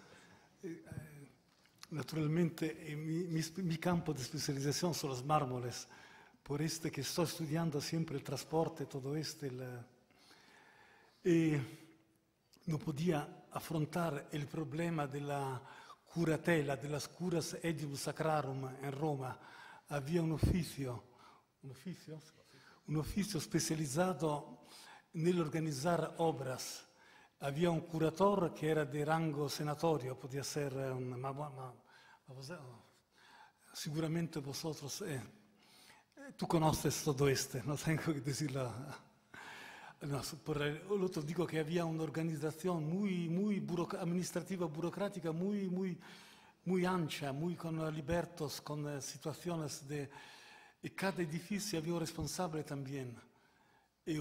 Naturalmente, mi campo de especialización son los mármoles, por este que estoy estudiando siempre el transporte, todo no podía afrontar el problema de la curatela, de las curas edium sacrarum en Roma. Había un oficio especializado en organizar obras. Había un curador que era de rango senatorio, podía ser seguramente vosotros Tú conoces todo no tengo que decirlo. No, por el otro digo que había una organización muy administrativa, burocrática, muy ancha, muy con libertos, con situaciones de... Y cada edificio había un responsable también. Y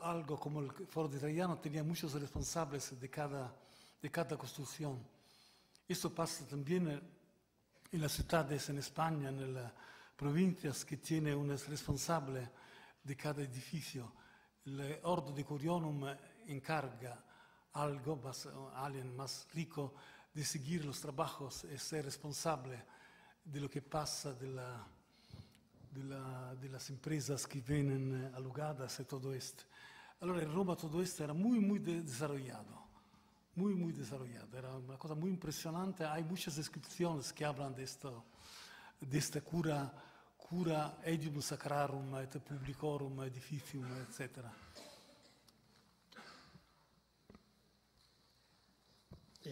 algo como el Foro de Traiano tenía muchos responsables de cada construcción. Esto pasa también en las ciudades en España, en las provincias, que tiene un responsable de cada edificio. El Ordo Decurionum encarga a alguien más rico de seguir los trabajos y ser responsable de lo que pasa de las empresas que vienen alugadas y todo esto. Allora en Roma todo esto era muy desarrollado, muy desarrollado. Era una cosa muy impresionante. Hay muchas descripciones que hablan de esta cura edium sacrarum et publicorum edificium, etc.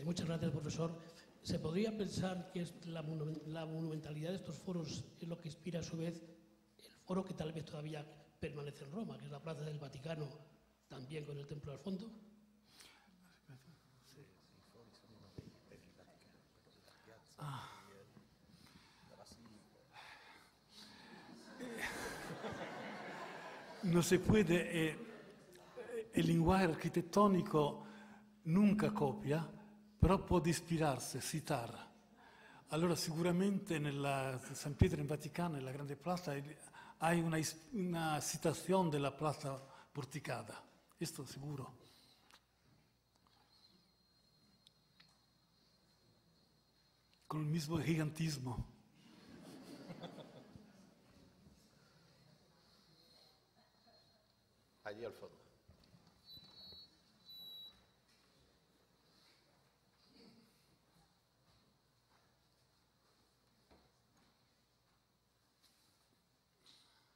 Muchas gracias, profesor. ¿Se podría pensar que la monumentalidad de estos foros es lo que inspira a su vez el foro que tal vez todavía permanece en Roma, que es la Plaza del Vaticano, también con el templo al fondo? No se puede, el lenguaje arquitectónico nunca copia, però può ispirarsi, citar. Allora sicuramente nella San Pietro in Vaticano, nella Grande Plaza, hay una citación de la Plaza Porticada, esto seguro. Con el mismo gigantismo. Allí al fondo.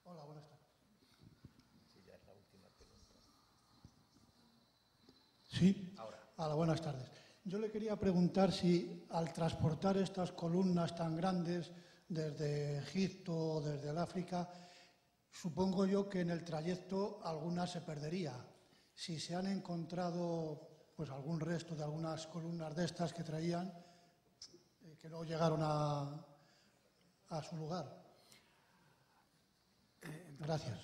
Hola, buenas tardes. Sí, ya es la última pregunta. Sí, ahora. Hola, buenas tardes. Yo le quería preguntar si al transportar estas columnas tan grandes desde Egipto o desde el África, supongo yo que en el trayecto alguna se perdería. Si se han encontrado pues algún resto de algunas columnas de estas que traían, que no llegaron a su lugar. Gracias.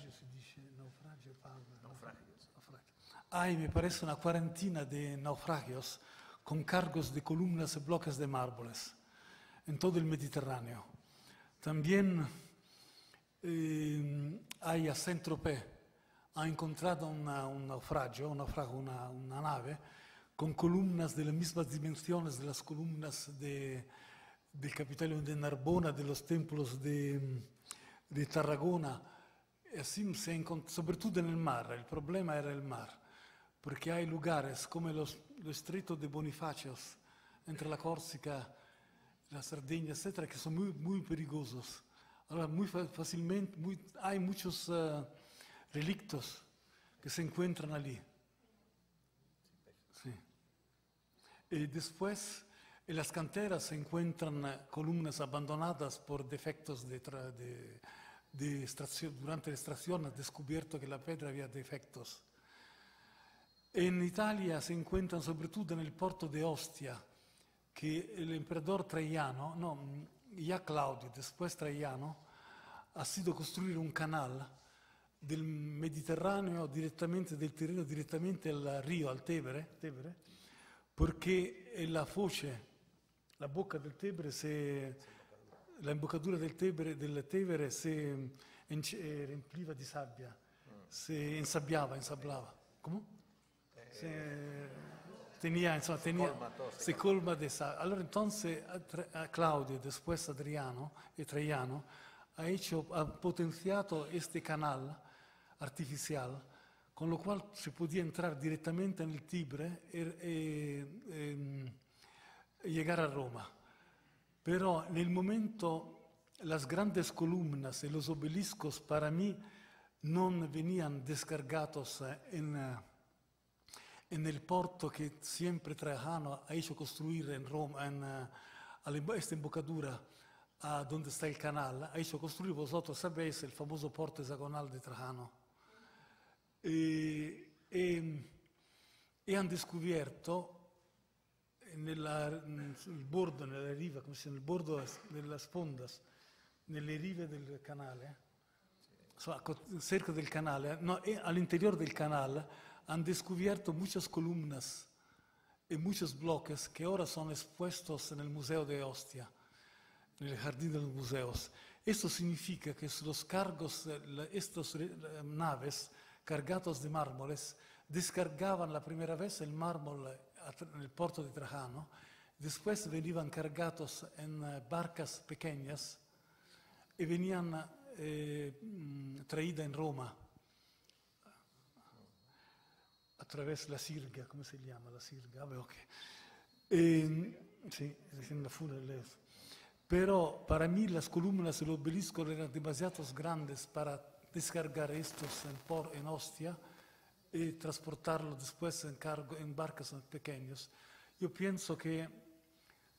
Hay, me parece, una cuarentena de naufragios con cargos de columnas y bloques de mármoles en todo el Mediterráneo. También hay a Saint-Tropez, ha encontrado un naufragio, una nave con columnas de las mismas dimensiones de las columnas del Capitolio de Narbona, de los templos de Tarragona. Así se encontró, sobre todo en el mar. El problema era el mar, porque hay lugares como el estrecho de Bonifacios, entre la Córcega, la Cerdeña, etcétera, que son muy peligrosos. Ahora, muy fácilmente, hay muchos relictos que se encuentran allí. Sí. Y después, en las canteras se encuentran columnas abandonadas por defectos de extracción. Durante la extracción ha descubierto que la piedra había defectos. En Italia se encuentran sobre todo en el puerto de Ostia, que el emperador Traiano, ya Claudio, después Traiano, ha sido construir un canal del Mediterráneo directamente, del Tirreno directamente al río, al Tevere, porque la foce, la boca del Tevere, la embocadura del Tevere se riempiva di sabbia, se ensablaba. ¿Cómo? Se colma de sabbia. Allora entonces a Claudio, después Adriano y Traiano, ha potenciado este canal artificial, con lo cual se podía entrar directamente en el Tibre y llegar a Roma. Pero en el momento las grandes columnas y los obeliscos para mí no venían descargados en el puerto que siempre Trajano ha hecho construir en Roma, esta embocadura a donde está el canal, ha hecho construir, vosotros sabéis, el famoso puerto hexagonal de Trajano. E hanno descubierto sul bordo, nella riva, come si chiama, nel bordo delle spondas, nelle rive del canale, cerca del canale, no, all'interior del canal, han descubierto muchas columnas y muchos bloques que ahora son expuestos en el Museo de Ostia, en el Jardín de los Museos. Esto significa que los cargos, estas naves cargadas de mármoles, descargaban la primera vez el mármol en el puerto de Trajano, después venían cargados en barcas pequeñas y venían traídas en Roma a través de la sirga, ¿cómo se llama la sirga? Sí, en la fuga. Pero para mí las columnas del obelisco eran demasiado grandes para descargar estos en Ostia y transportarlos después en barcas pequeñas. Yo pienso que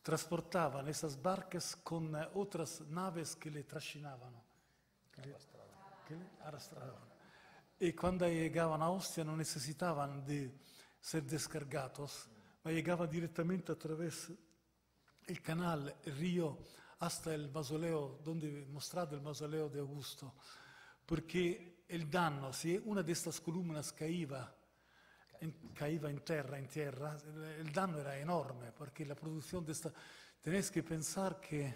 transportaban esas barcas con otras naves que le trascinaban, que le arrastraban. Y cuando llegaban a Ostia no necesitaban de ser descargados, ma llegaban directamente a través del canal, el río, hasta el mausoleo, donde mostrado el mausoleo de Augusto. Porque el daño, si una de estas columnas caía en tierra, el daño era enorme, porque la producción de esta... Tenéis que pensar que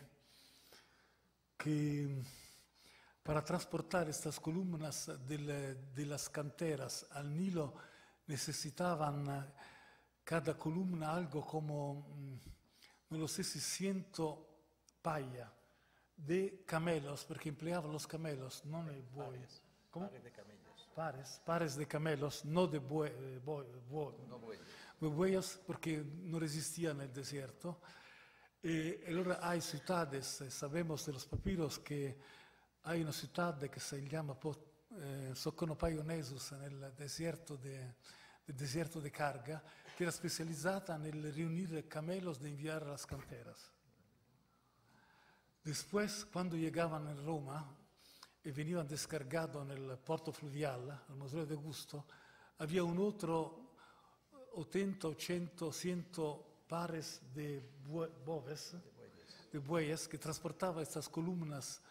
para transportar estas columnas de las canteras al Nilo necesitaban cada columna algo como, no lo sé si 100 paya de camelos, porque empleaban los camelos, no de bueyes. ¿Cómo? Pares de camellos. Pares de camelos, no de bueyes, porque no resistían el desierto. Allora hay ciudades, sabemos de los papiros que hay una ciudad que se llama Soconopaionesus, en el desierto de carga, que era especializada en reunir camelos de enviar a las canteras. Después, cuando llegaban en Roma y venían descargados en el puerto fluvial, al Museo de Augusto, había un otro 80, 100 pares de bueyes que transportaban estas columnas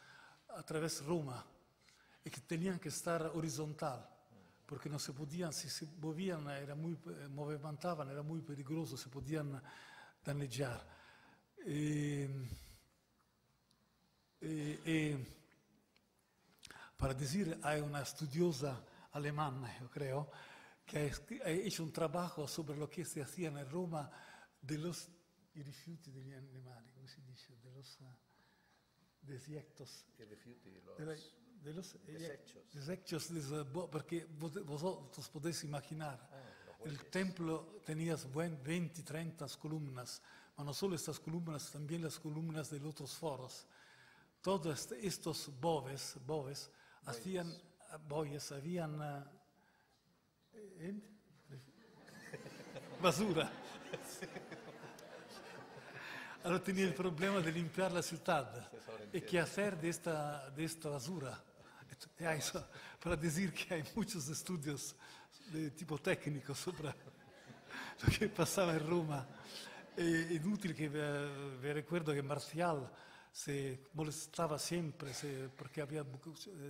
a través de Roma y que tenían que estar horizontal, porque no se podían, si se movían, movimentaban, era muy peligroso, se podían danneggiare. Para decir, hay una estudiosa alemana, yo creo, que ha hecho un trabajo sobre lo que se hacía en Roma de los rifiuti degli animali, ¿cómo se dice? De los desechos. De los desechos, porque vosotros podéis imaginar, el templo tenía 20, 30 columnas, pero no solo estas columnas, también las columnas de los otros foros. Todos estos boves habían basura. Allora tenía el problema de limpiar la ciudad y qué hacer de esta basura. Eso, para decir que hay muchos estudios de tipo técnico sobre lo que pasaba en Roma. Es inútil que vi recuerdo que Marcial se molestaba siempre porque había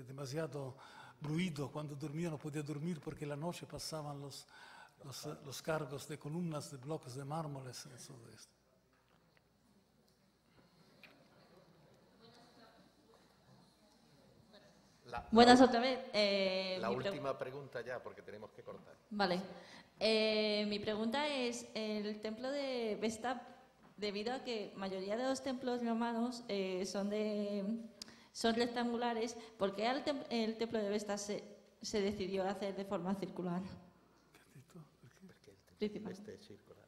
demasiado ruido. Cuando dormía no podía dormir porque la noche pasaban los cargos de columnas, de bloques de mármoles y todo esto. Buenas otra vez. La última pregunta ya, porque tenemos que cortar. Vale. Mi pregunta es, el templo de Vesta, debido a que la mayoría de los templos romanos son rectangulares, ¿por qué el templo de Vesta se decidió hacer de forma circular? Porque el templo de Vesta es circular.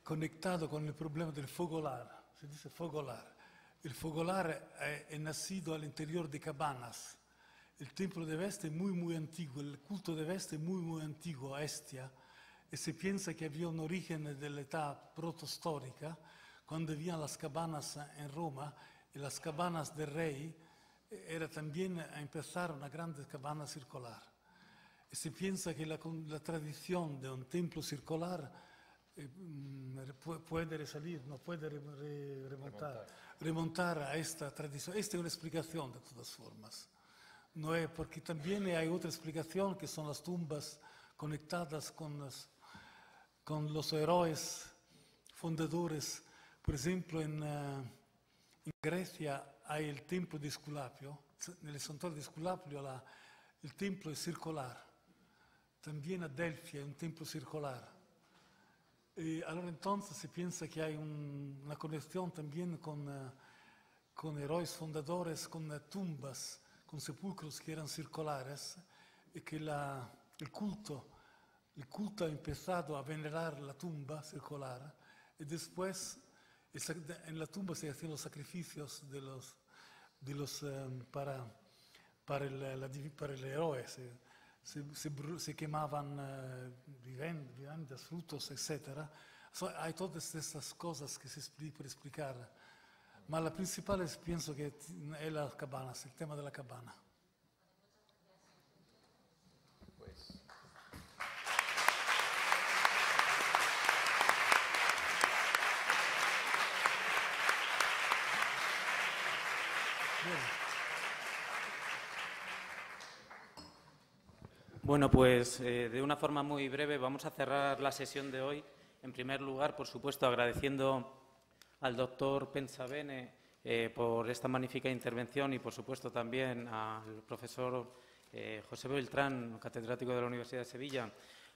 Conectado con el problema del fogolar, se dice fogolar. El fogolar è nacido al interior de cabanas. El templo de Vesta es muy, muy antiguo, el culto de Vesta es muy, muy antiguo a Estia, y se piensa que había un origen de la edad protohistórica, cuando había las cabanas en Roma, y las cabanas del rey era también a empezar una grande cabana circular. Y se piensa que la tradición de un templo circular puede resalir, no puede remontar a esta tradición. Esta es una explicación de todas formas. No es porque también hay otra explicación que son las tumbas conectadas con los héroes fundadores. Por ejemplo, en Grecia hay el templo de Esculapio. En el santuario de Esculapio el templo es circular. También a Delfi hay un templo circular. Y ahora entonces se piensa que hay una conexión también con héroes fundadores, con tumbas, con sepulcros que eran circulares, y que el culto ha empezado a venerar la tumba circular, y después en la tumba se hacían los sacrificios para el héroe. Se quemaban viandas, frutos, etc. Hay todas estas cosas que se pueden explicar. Pero la principal pienso que es la cabana, el tema de la cabana. Bueno, pues de una forma muy breve vamos a cerrar la sesión de hoy. En primer lugar, por supuesto, agradeciendo al doctor Pensabene por esta magnífica intervención y, por supuesto, también al profesor José Beltrán, catedrático de la Universidad de Sevilla,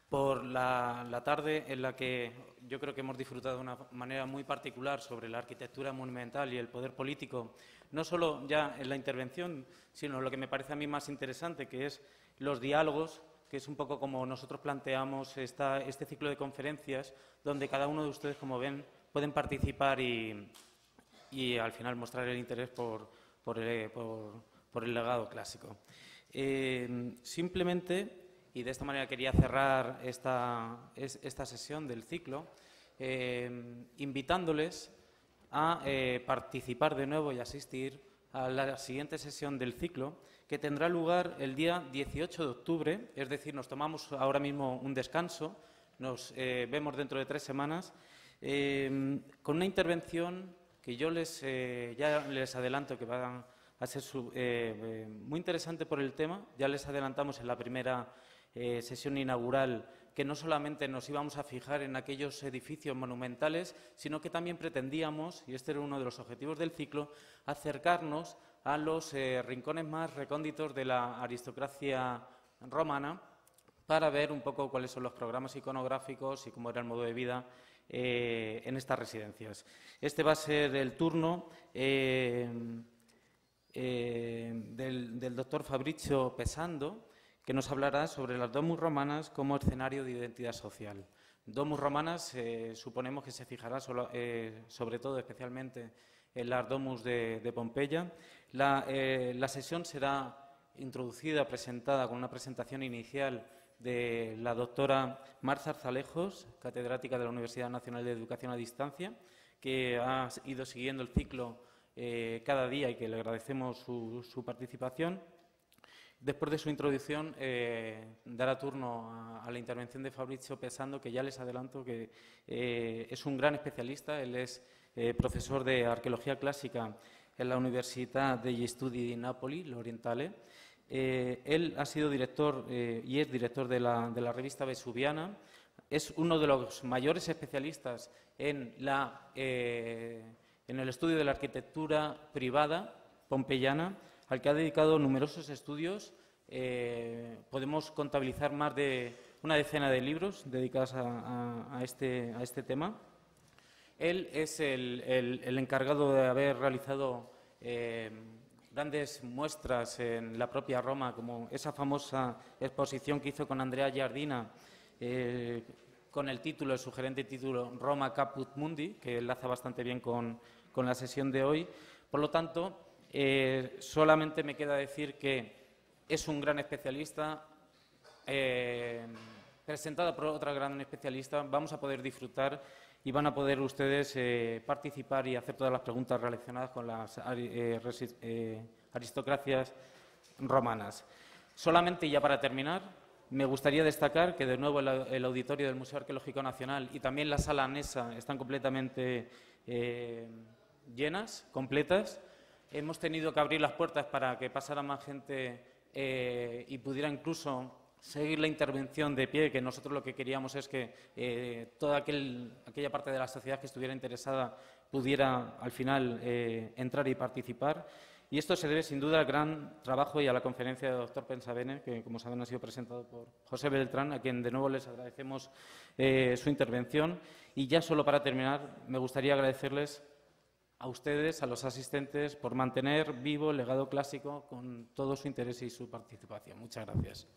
por la tarde en la que yo creo que hemos disfrutado de una manera muy particular sobre la arquitectura monumental y el poder político, no solo ya en la intervención, sino lo que me parece a mí más interesante, que es los diálogos, que es un poco como nosotros planteamos este ciclo de conferencias, donde cada uno de ustedes, como ven, pueden participar y al final mostrar el interés por el legado clásico. Simplemente, y de esta manera quería cerrar esta sesión del ciclo, invitándoles a participar de nuevo y asistir a la siguiente sesión del ciclo, que tendrá lugar el día 18 de octubre, es decir, nos tomamos ahora mismo un descanso, nos vemos dentro de 3 semanas, con una intervención que yo ya les adelanto que va a ser muy interesante por el tema. Ya les adelantamos en la primera sesión inaugural que no solamente nos íbamos a fijar en aquellos edificios monumentales, sino que también pretendíamos, y este era uno de los objetivos del ciclo, acercarnos a los rincones más recónditos de la aristocracia romana para ver un poco cuáles son los programas iconográficos y cómo era el modo de vida en estas residencias. Este va a ser el turno del doctor Fabrizio Pesando, que nos hablará sobre las domus romanas como escenario de identidad social. Domus romanas suponemos que se fijará sobre todo, especialmente, en las domus de Pompeya. La sesión será introducida, presentada con una presentación inicial de la doctora Mar Zarzalejos, catedrática de la Universidad Nacional de Educación a Distancia, que ha ido siguiendo el ciclo cada día y que le agradecemos su participación. Después de su introducción, dará turno a la intervención de Fabrizio Pesando, que ya les adelanto que es un gran especialista. Él es profesor de Arqueología Clásica en la Università degli Studi di Napoli, l'Orientale. Él ha sido director y es director de la revista Vesuviana. Es uno de los mayores especialistas en el estudio de la arquitectura privada pompeyana, al que ha dedicado numerosos estudios. Podemos contabilizar más de una decena de libros dedicados a este tema. Él es el encargado de haber realizado grandes muestras en la propia Roma, como esa famosa exposición que hizo con Andrea Giardina, con el sugerente título Roma Caput Mundi, que enlaza bastante bien con la sesión de hoy. Por lo tanto, solamente me queda decir que es un gran especialista, presentada por otra gran especialista, vamos a poder disfrutar y van a poder ustedes participar y hacer todas las preguntas relacionadas con las aristocracias romanas. Solamente, ya para terminar, me gustaría destacar que de nuevo el auditorio del Museo Arqueológico Nacional y también la sala anexa están completamente llenas, completas. Hemos tenido que abrir las puertas para que pasara más gente y pudiera incluso seguir la intervención de pie, que nosotros lo que queríamos es que toda aquella parte de la sociedad que estuviera interesada pudiera al final entrar y participar. Y esto se debe sin duda al gran trabajo y a la conferencia del doctor Pensabene, que como saben ha sido presentado por José Beltrán, a quien de nuevo les agradecemos su intervención. Y ya solo para terminar, me gustaría agradecerles a ustedes, a los asistentes, por mantener vivo el legado clásico con todo su interés y su participación. Muchas gracias.